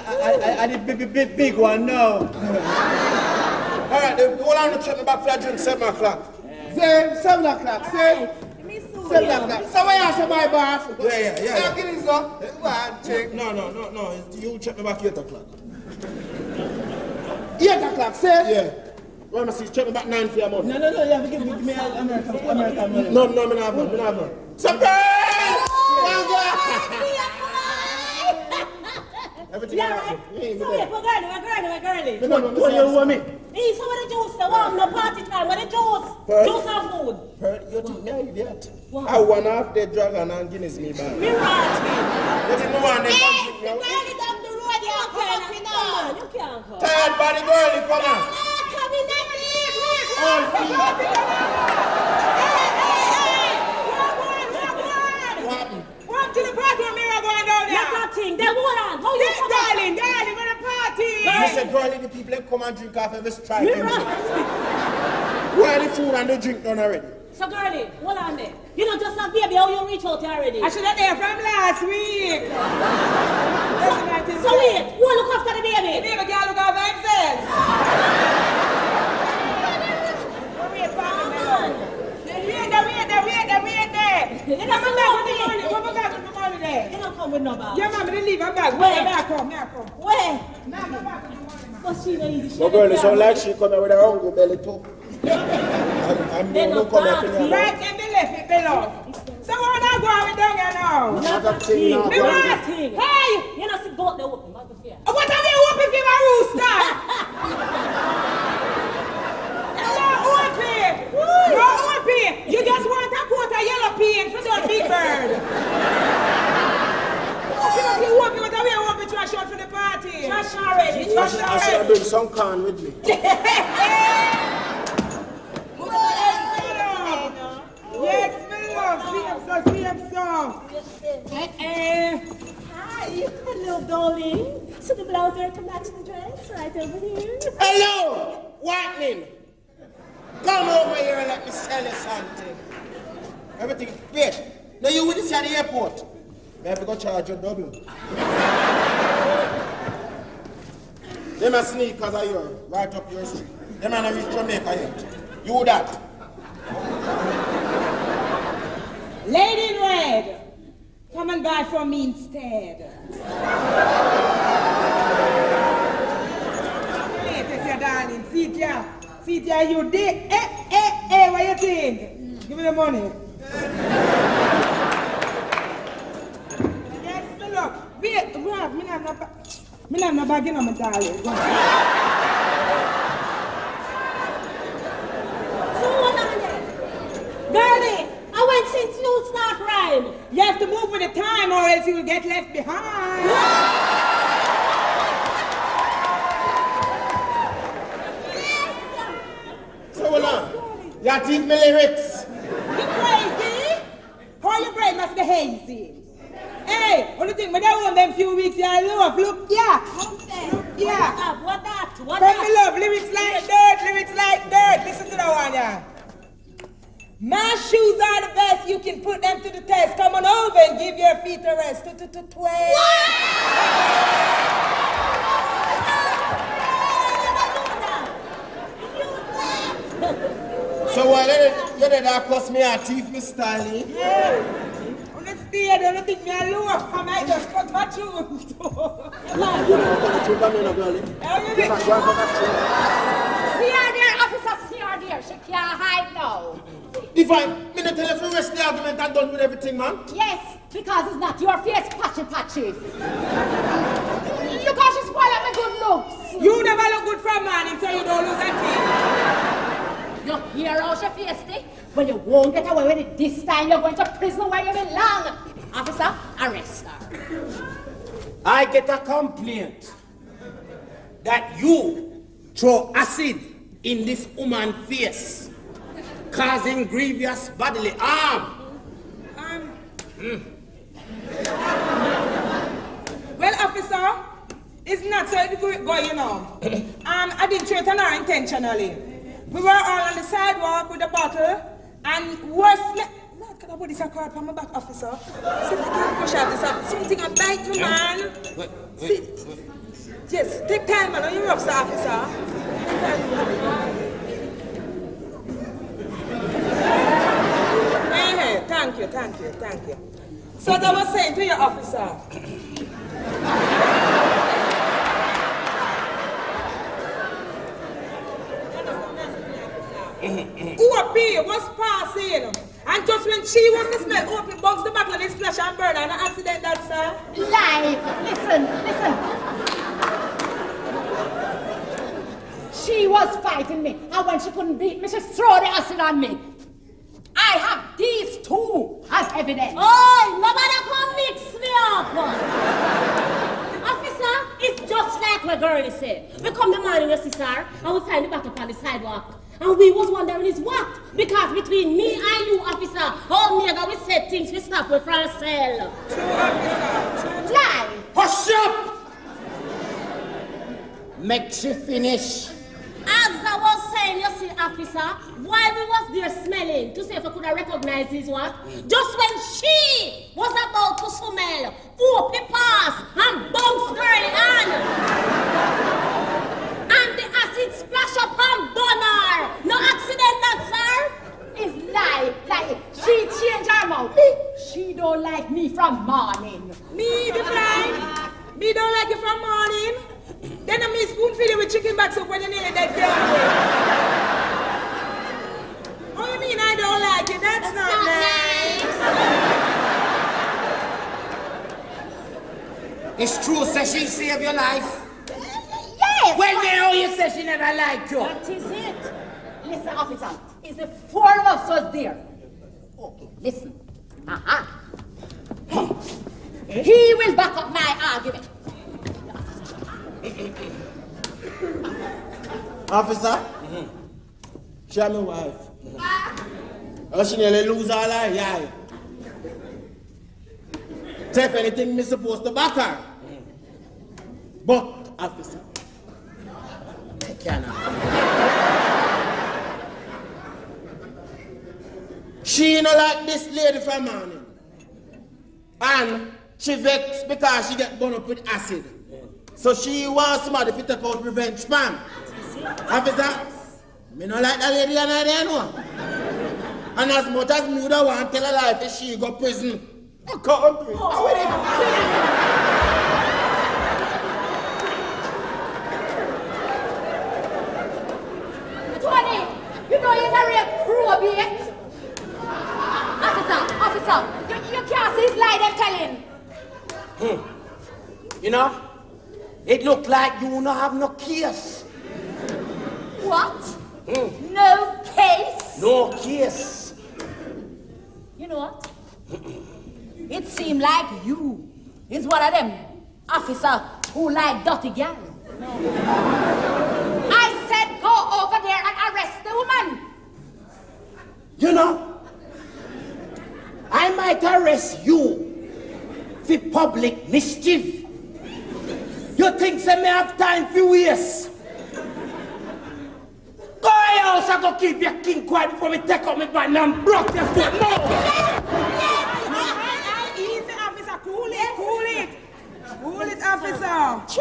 I the big one now. All right, hold on to check me back for a drink 7 o'clock. Say 7 o'clock, say. 7 o'clock. So why you say my boss? Yeah. Give it so. Go on, check. No. You check me back 8 o'clock. 8 o'clock, say? Yeah. Well, I see, check me back 9 for your money. No, you have to give me American money. No, me not have none. Surprise! Everything Yeah, right. So wait, we're girly. No, you want me? Hey, so what the juice? The warm, no party time. What the juice? Pearl. Juice and food. Pearl, you think me an idiot? What? I want half the dragon and Guinness me back. Me right. You think no one they Hey, come the girl is up the road, you come up with Come now. on, you can't come. Tired body girl, come on. Come in and leave. All feet. What happened? Walk to the party when Mira going down there. Let that thing. Then hold on. How you Yes, come darling, we're the party. You said, girl, the people that come and drink off every strike. Me them. right. Where the food and the drink done already? So girlie, hold on there. You know just a baby, how you reach out here already? I should have there from last week. Listen, I think So wait, who look after the baby? the baby can't look after himself. Wait for me, man. Wait there. You Come don't back know with the me. money. Come back with the money there. You don't come with no bag. Yeah, mama, they leave her back. Where? May I come. Where? Now, come back with the money. But she not easy. She No girl, it sound like she come here with her hungry belly too. I'm They no no come here party. for me. Right in the left, it belongs. So what I go with down here now? Not Not a thing, thing. not Me one what? thing. Hey! You know see goat they open, not the fear. What are you whooping for my rooster? No whooping! No whooping! You just want a coat of yellow paint for that big bird. You whooping what are we whooping trash out for the party? Trash already. I should have bring some corn with me. Yes, my love. See him so. Hi, hello, darling. So the blouse there to match the dress right over here. Hello, Whitening. Come over here and let me sell you something. Everything. Wait. Now you with this at the airport. May I have to go charge you double. Them a sneakers are yours, right up your street. Them a reach Jamaica yet. You that. Lady in red, come and buy from me instead. Wait, your darling. See ya, you did. What you think? Give me the money. Yes, look. Wait, grab. Me not no bag in my darling. So what on there? Girlie, I went since you start rhyme. You have to move with the time or else you will get left behind. So hold on. You teach me lyrics. You crazy? How your brain must be hazy. Hey, only thing, but I want them few weeks, you love, look, yeah. Yeah. What that? What Come me that? love, lyrics like dirt. Listen to that one, yeah. My shoes are the best, you can put them to the test. Come on over and give your feet a rest. So what you did that cost me a teeth, me styling? Yeah. On the stage, I don't think me alone. I might just cut my shoes. You don't cut the truth, I mean, no girl. You not going for that See her there, officer, see her there. She can't hide now. Divine, me not tell you if you rest the argument and done with everything, man. Yes, because it's not your face patchy. Look how she spoiled my good looks. You never look good for a man, so you don't lose that You hear how she face it? Well, you won't get away with it this time. You're going to prison where you belong. Officer, arrest her. I get a complaint that you throw acid in this woman's face, causing grievous bodily harm. Well, officer, it's not so good, you know. I didn't threaten her intentionally. We were all on the sidewalk with a bottle, and worse, Lord, can I put this a card on my back, officer? See if I can push out this up. Something I bite you, man. Yes, take time, man. You're rough, sir, officer. Hey, thank you. So I was saying to your officer. OP was passing, and just when she was to smell, OP bugs the buckle and it splash and burn, and an accident that, sir. Lie. Listen. She was fighting me, and when she couldn't beat me, she threw the acid on me. I have these two as evidence. Oh, nobody come mix me up. Officer, it's just like my girl said. We come the morning, your sister, and we find the back up on the sidewalk. And we was wondering is what? Because between me and you, officer, all nigga we said things we stop with from cell. True, officer. Lie. Hush up! Make she finish. As I was saying, you see, officer, while we was there smelling, to see if I could have recognized his what? Just when she was about to smell, open pass and bounce girl on. And the acid splash up and burn her. No accident that, sir? Is lie. She changed her mouth. She don't like me from morning. Me, the blind? Me don't like you from morning? Then I me spoon feed you with chicken back soup when you nearly dead. Oh, you mean I don't like it? That's not nice. It's true, say she saved your life. Yes! Well, now you say she never liked you. That is it. Listen, officer, it's the four of us was there. Okay, listen. He will back up my argument. Officer, she my wife. Oh, she nearly lose all her eye. Take anything me supposed to back her. But, officer, take care now. She no like this lady from morning. And she vexed because she get burned up with acid. So she wants somebody to take out revenge man. Officer, me no like that lady and I don't know. And as much as me would want to tell her life if she go prison, I can't do it. Tony, you know you're a real probate. Officer, you can't see his lie they're telling. You know, it look like you don't have no case. What? No case? No case. You know what? It seemed like you is one of them officer who like dirty girl. I said go over there and arrest the woman. You know, I might arrest you for public mischief. You think say me have time for waste? Go house and go keep your king quiet before me take out my band and broke your foot. No! Easy, officer. Cool it, officer.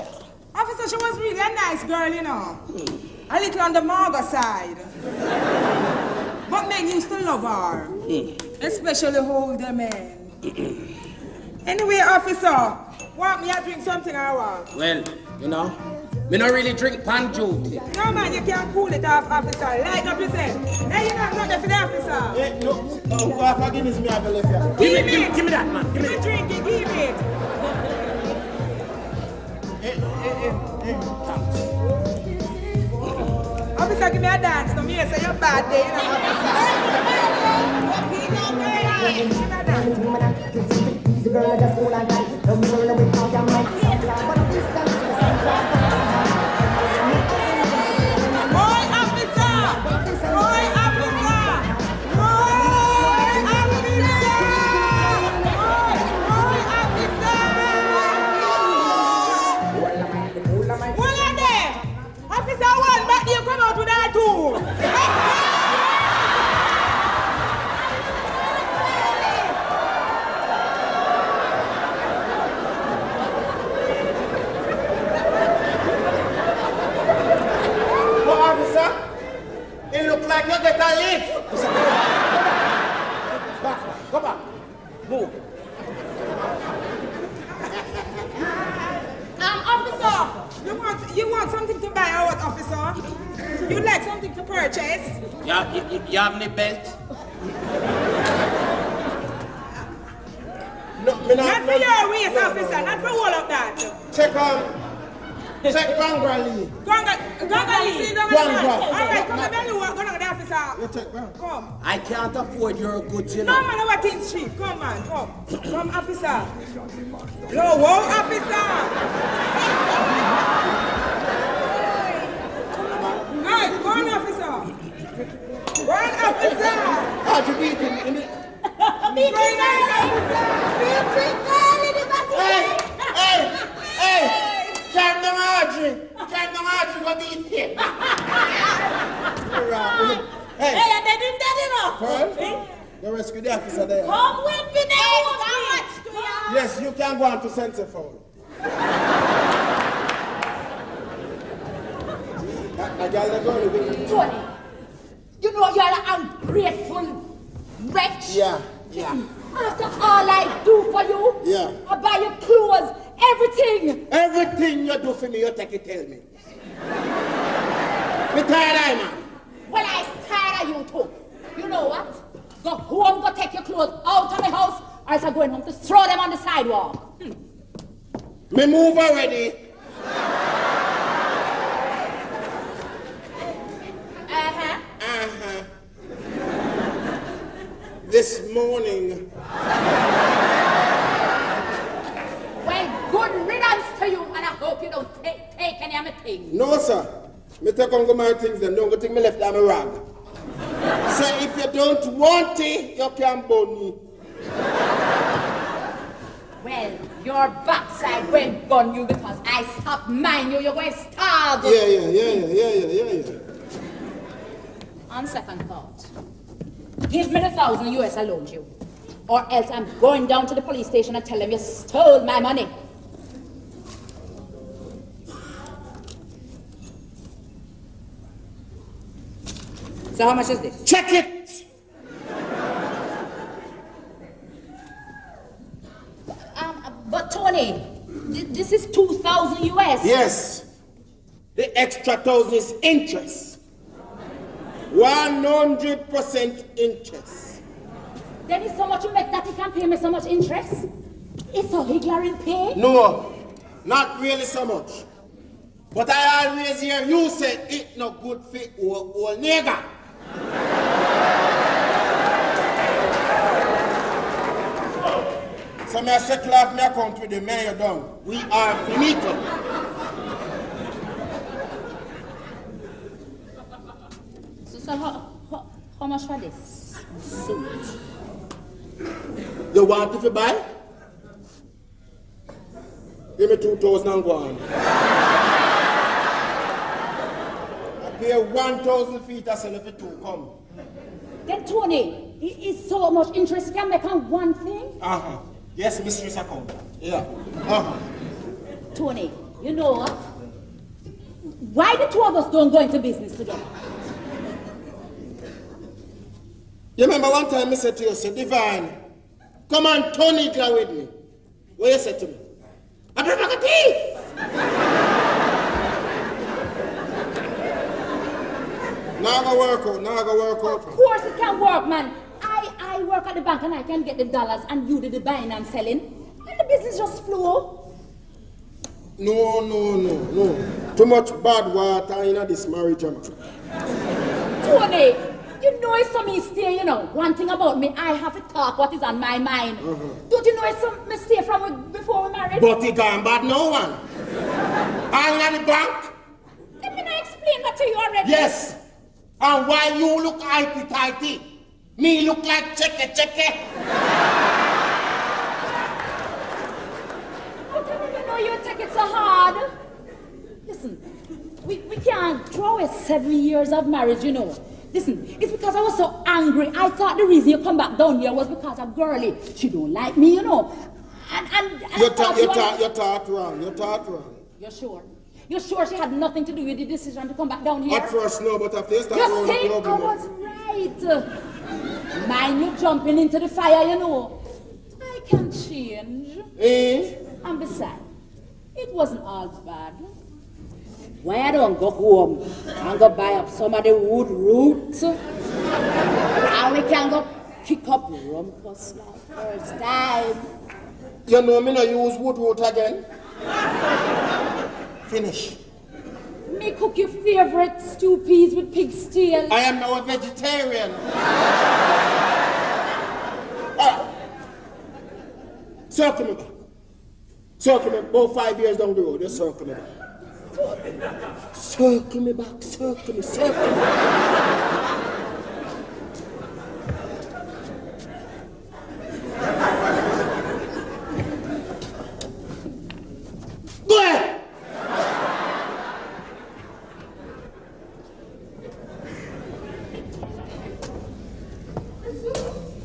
Officer, she was really a nice girl, you know. A little on the maga side. But men used to love her. Especially older men. Anyway, officer, want me to drink something or what? Well, you know, me not really drink pan duty. No man, you can't cool it off, officer. Light up yourself. Hey, you know, not for the officer. Hey, no, forgive me, I believe you. Give me that, man. Give me that. Drink it, give it. Thanks. Officer, give me a dance. No, me say you're bad day, you know, Officer, you want something to buy out, officer? You like something to purchase? You have any belt? Not for your waist, officer, not for all of that. Check Gangali. Gangali, see, all right, come and you walk on the officer. You check Gangali. Come. I can't afford your goods, you No, know. man, what things cheap. Come, man, come. Come, officer. Yo, whoa, officer. All right, go on, officer. Go on, officer. How to beat him in it? Hey! Calm down, Audrey. Go beat him. Hey, I didn't that, you know. Pearl, go rescue the officer there. Come with me now. Yes, you can go on to Centerfold. That girl they're going with me. Tony, you know you're an ungrateful wretch. Yeah. After all I do for you, Yeah. I buy you clothes, everything. Everything you do for me, you take it, tell me. Me tired, man. Well, I'm tired of you too. You know what? Go home, go take your clothes out of my house, or else I'm going home to throw them on the sidewalk. Me move already. This morning. Well, good riddance to you, and I hope you don't take any of my things. No, sir. Me take on go my things and don't go take me left down my rag. So if you don't want it, you can bone me. Well, your backside won't gun you because I stopped mine you. You're going to starve. Yeah. On second thought, give me the $1,000 US I loaned you, or else I'm going down to the police station and tell them you stole my money. So how much is this? Check it! But Tony, this is 2,000 US. Yes. The extra 1,000 is interest. 100% interest. There is so much you make that he can pay me so much interest. It's so higgler pay. No, not really so much. But I always hear you say it no good for old nigger. So me settle off my account with the mayor down. We are finito. So how much for this suit? You want to buy? Give me 2,000 and go on. I pay 1,000 feet, I sell it for 2, come. Then Tony, it's so much interest you can make on one thing. Yes, mistress account. Yeah. Tony, you know what? Why the two of us don't go into business together? You remember one time I said to you, say, Divine, come and turn it with me. What you said to me? I don't have a thief! Now go work out. Of course it can work, man. I work at the bank and I can get the dollars and you do the buying and selling. And the business just flow. No. Too much bad water in this marriage, man. Tony, you know it's some mistake, you know. One thing about me, I have to talk what is on my mind. Don't you know it's some mistake from before we married? But he gone bad no one. I'm at the bank. Let me not explain that to you already. Yes. And why you look tighty, me look like checky. But you know you take it so hard. Listen, we can't throw away 7 years of marriage, you know. Listen, it's because I was so angry. I thought the reason you come back down here was because of girlie. She don't like me, you know. And you thought wrong. You're sure? You're sure she had nothing to do with the decision to come back down here? At first, no, but after you start you rolling see, the club, I was right. Mind you jumping into the fire, you know. I can change. Eh? And besides, it wasn't all bad. Why I don't go home and go buy up some of the wood roots? And we can go kick up rumpus like first time. You know me no use wood root again? Finish. Me cook your favorite stew peas with pig's tail. I am now a vegetarian. Circle me back. Circle me about 5 years down the road. Just circle me back. Circle me back. Circle me. Circle me. Go ahead.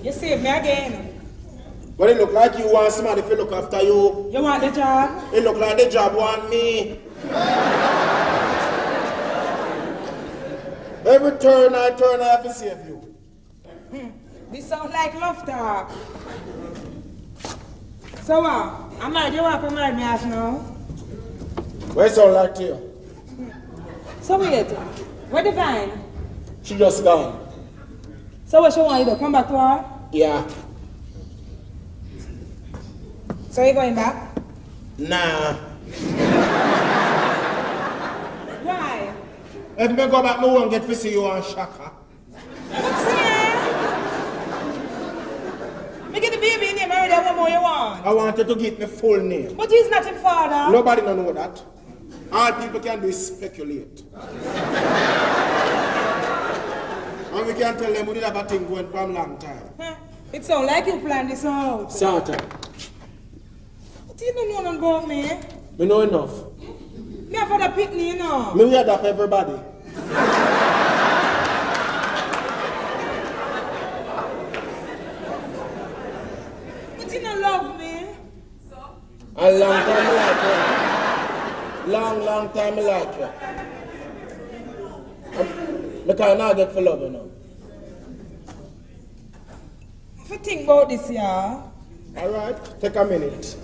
You saved me again. But it look like you want somebody to look after you. You want the job? It look like the job want me. Every turn I have to save you. This sounds like love talk. So what? I'm married, you want to marry me as now? What it sound like to you? So wait, where the vine? She just gone. So what she want you to come back to her? Yeah. So you going back? Nah. Why? If me go back, no one get to see you on Shaka. What's that? Me get the baby in name already, what more you want? I wanted to get my full name. But he's not in father. Nobody don't know that. All people can do is speculate. And we can tell them we did have a thing going for a long time. It sounds like you planned this out. Sort of. But you don't know nothing about me. We know enough. Me have had a picnic, you know. Me weird up everybody. But you don't love me. A long time I like you. Long time I like you. I can't get for love, you know. If you think about this, yeah. All right, take a minute.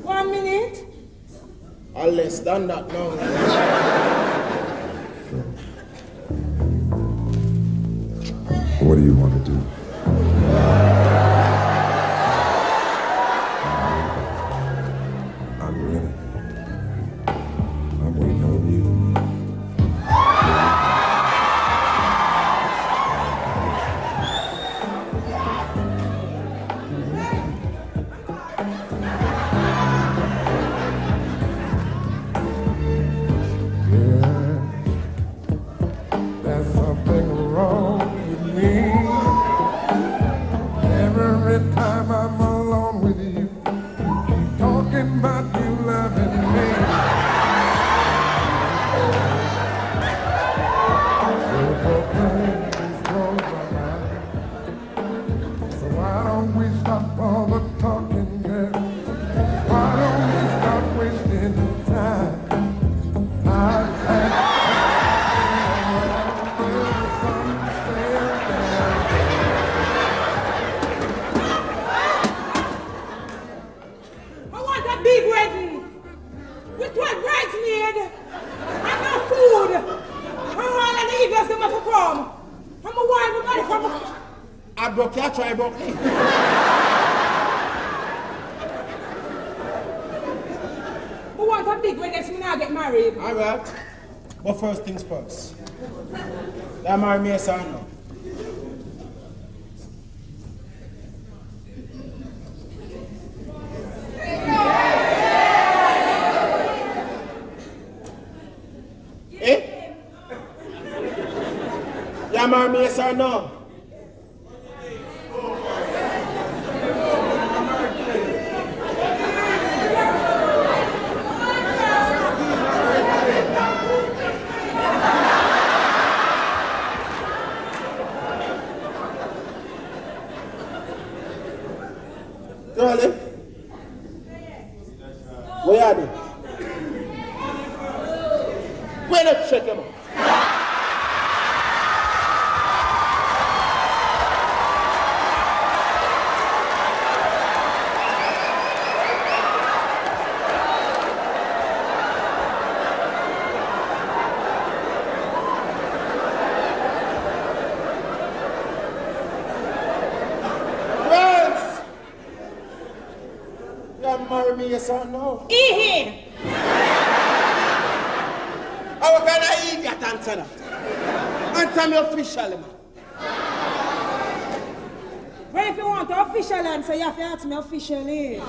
1 minute? Or less than that now. What do you want to do? I'm ready. I'm waiting on you. There's something wrong with me. Every time I'm alone with you, you keep talking about you loving me. Your proclaims grow my mind. So why don't we stop all the talking, girl? Why don't we stop wasting time? I want a big wedding. With what bridesmaid. And no food. I want all the eagles to come. I'm a wild everybody from. I broke your try broke me. I want a big wedding so we now get married. All right. But first things first. You marry me, son. No? Eh? You marry me, son? No? Girlie? Where are they? Where the check him out? marry me, yes or no? Here. How can I idiot answer that? Answer me officially, man. Well, if you want the official answer, you have to ask me officially.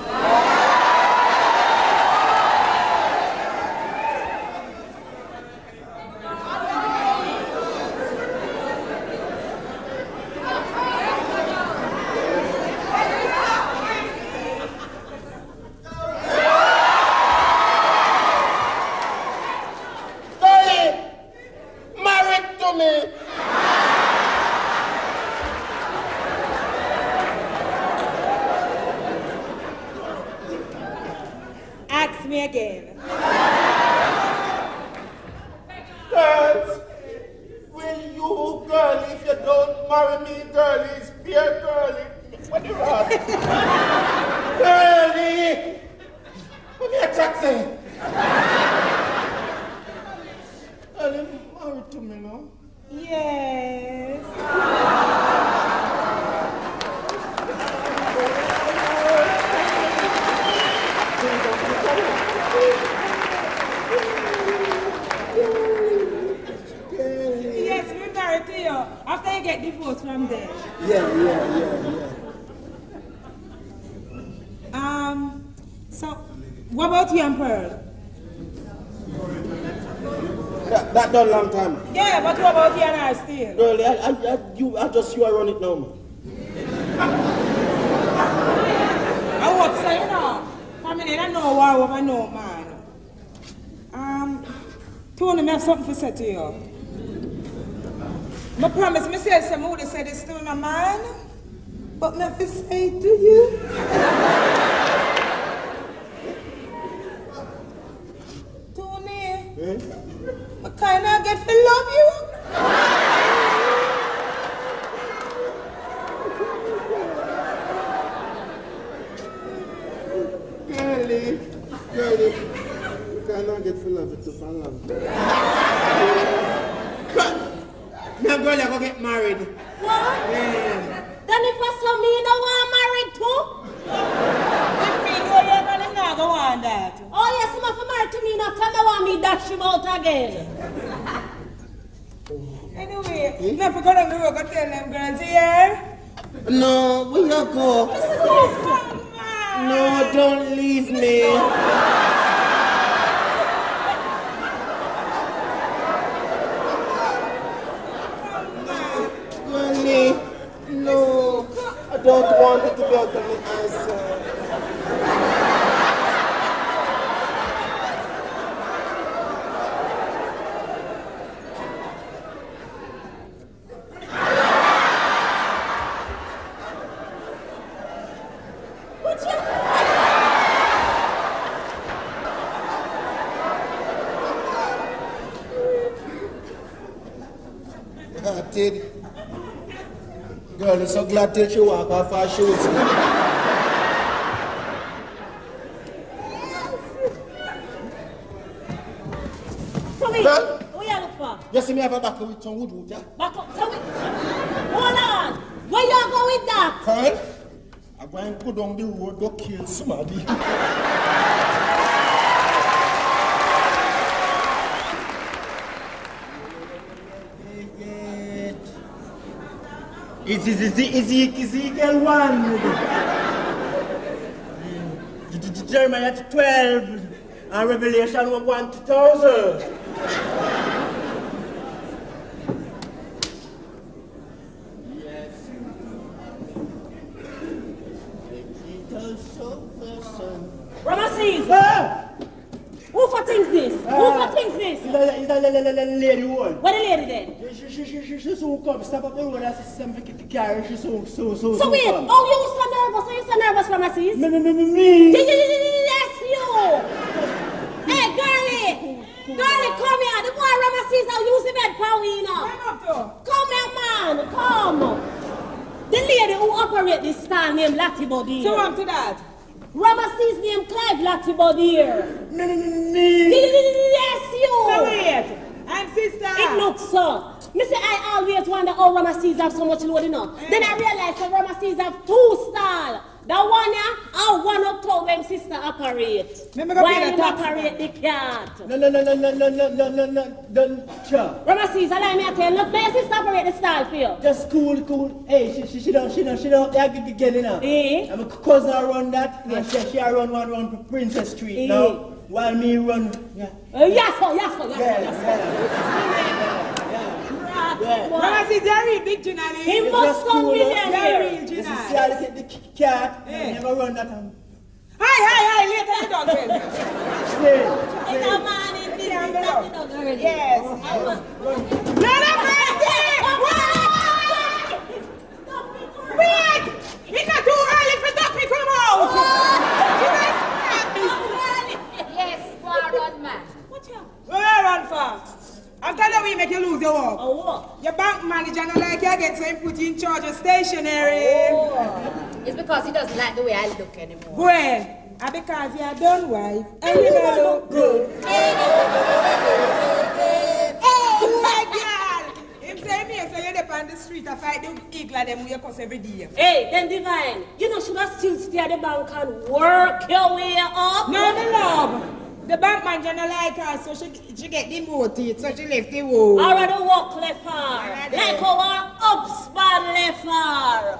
Ask me again. Girls, will you, girl, if you don't marry me, girlie, spare girlie. What do you want? Girlie! Give me a taxi. Girlie, marry to me, no? Yes. Yes, we married to you. After you get divorced from there. Yeah. So, what about you and Pearl? That done long time. Yeah, but what about you and I still? Girlie, I just you I run it now, man. I hope so, you know. I mean, I don't know why over no man. Tony, I have something to say to you. I promise myself some would have said it's still in my mind, but I have to say it to you. Tony, I kind of get to love you. Girlie, you cannot get full of it to fall love. Now, girl, you go get married. What? Yeah. Then if I saw me, don't want married too? If me go here, then I'm not going to want that. Oh yes, I'm not married to me, now tell me want me dash him out again. Anyway, never go down the road and tell them girls here. No, where you go? No, don't leave me. Girlie, no, I don't want it to be out of my eyes. Ted, girl, I'm so glad till she walk off her shoes. So wait, Girl? what you look for? You see me have a back with some wood, yeah? Back up, so wait. Hold on. Where you go with that? Girl, I'm going to go down the road to kill somebody. It's Ezekiel 1. Jeremiah 12. And Revelation 1 to 1000. Ramesses! Who for things this? Who for things this? It's a lady one. What the lady then? She soon come. Stop up the road and see something to carry. She soon So wait, come. oh you so nervous? Are you so nervous, Ramesses? Me. Yes, you! Hey, girlie! Girlie, come here. The boy Ramesses will use him head power, you know. Come here, man. Come. The lady who operate this style named Lottie Body. So on to that. Ramesses named Clive Lottie Body here. Me. Yes, you! So wait. And sister. It looks so. Me say I always wonder how Ramesses have so much load enough. Then I realize that Ramesses have 2 stalls. The one here, and one up top when sister operate. Why you operate the cat? No, sure. Ramesses, allow me to tell you, look, my sister operate the stall for you. Just cool. Hey, she don't get enough. Eh? And my cousin run that, and she run one Princess Street now. While me run, Yes. Ramesses, they're real big, Junali. He must come with them They're here. real, See, Junali. I take the cat, never run that. Hi, later you don't tell me. It's a man in this already. Yes. Let him Wait! It's not too early for Duck me come out! Yes, well done, man. Where run for? I'm telling you, we make you lose your work. Oh, what? Your bank manager not like you again, so he put you in charge of stationery. Oh, it's because he doesn't like the way I look anymore. Gwen, and because you're done wife, and you don't look good. Hey, girl! Him say me, so you're up on the street and fight the eagle and them with your cuss every day. Hey, then Divine, you know, should I still stay at the bank and work your way up? No, my love. The bank manager not like her, so she get demoted, so she left the world. Already walk left her, like our upspan left her.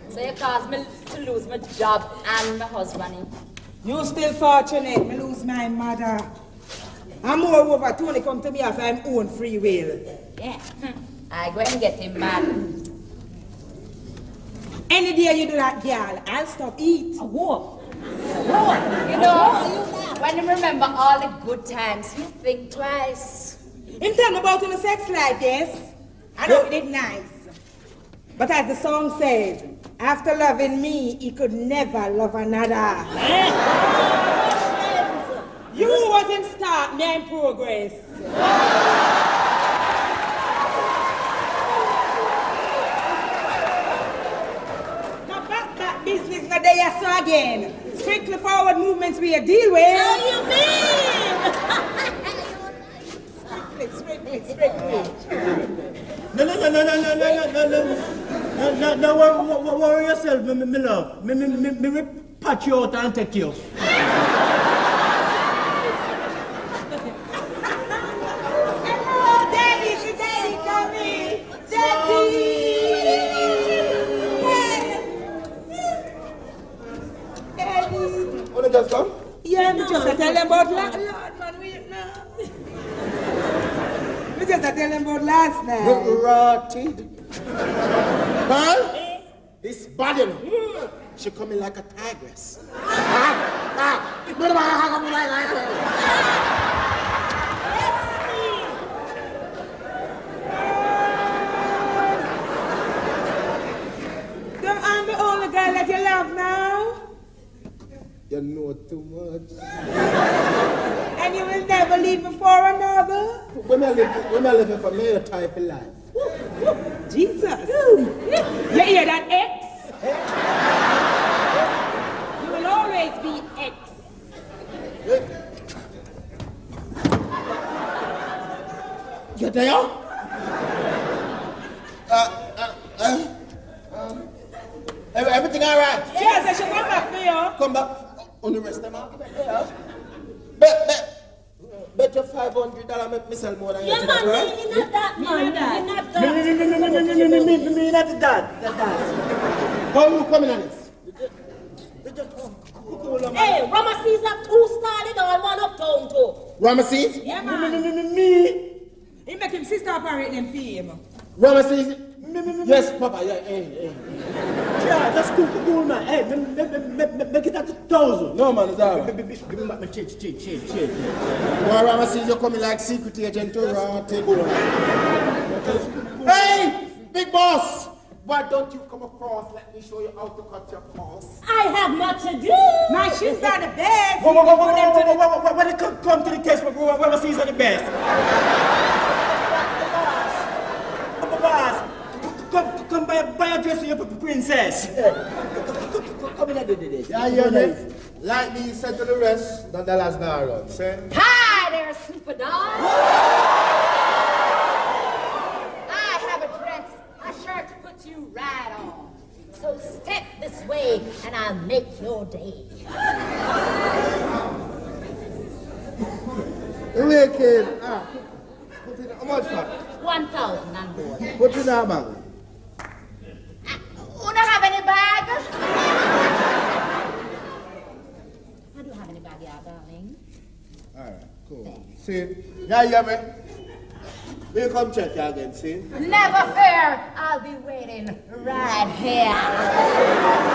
So you caused me to lose my job and my husband. You still fortunate, me lose my mother. And moreover, Tony come to me of my own free will. Yeah, I go and get him, man. Any day you do that, girl, I'll stop eat. Whoa. You know, when you remember all the good times, you think twice. Him tell me about his sex life, yes? I know he did nice. But as the song says, after loving me, he could never love another. You wasn't start, me in progress. Now back that business now there so again. Strictly forward movements we deal with. How you mean? Strictly. No, worry yourself, me love. Me patch you out and take you. Hello, Daddy, come in. Daddy. Wanna just come? Yeah, me just tell them about last Lord, man, wait now. Me just tell them about last night. Rotted. Huh? This body, you know, she coming like a tigress. I'm the only girl that you love now. You know too much. And you will never leave me for another. When I live for me, a type of life. Jesus. You hear that, X? You will always be X. You there? Everything all right? Yes, I should come back for you. Come back on the rest of them. Bet you $500 make me sell more than you. Yeah, man, right? you're not that, man. You're not that. Me not that. How you coming on this? Hey, Ramesses have 2 stalls in all, one uptown too. Ramesses? Yeah, man. Me. He make him sister operate them for him. Ramesses? Yes, Papa, yeah, hey. Yeah, that's cool, man. Hey, make it at 1,000. No, man, it's all right. Give me back my change. Why Ramesses, you coming like secret agent to take over. Hey, big boss! Why don't you come across? Let me show you how to cut your costs. I have much to do. My shoes are the best. When it come to the case, Ramesses are the best. Boss, come buy a dress for your princess. Come in and do this. Yeah, you know. Like me said to the rest, the dollars now run. Say. Hi there, super dog. Hi, So step this way and I'll make your day. Wicked. Put in how much for? 1,000 on board. Put in our bag. You don't have any bag? I don't have any bag here, darling. Alright, cool. See? Yeah, you hear me? We'll come check you again, see? Never fear, I'll be waiting right here.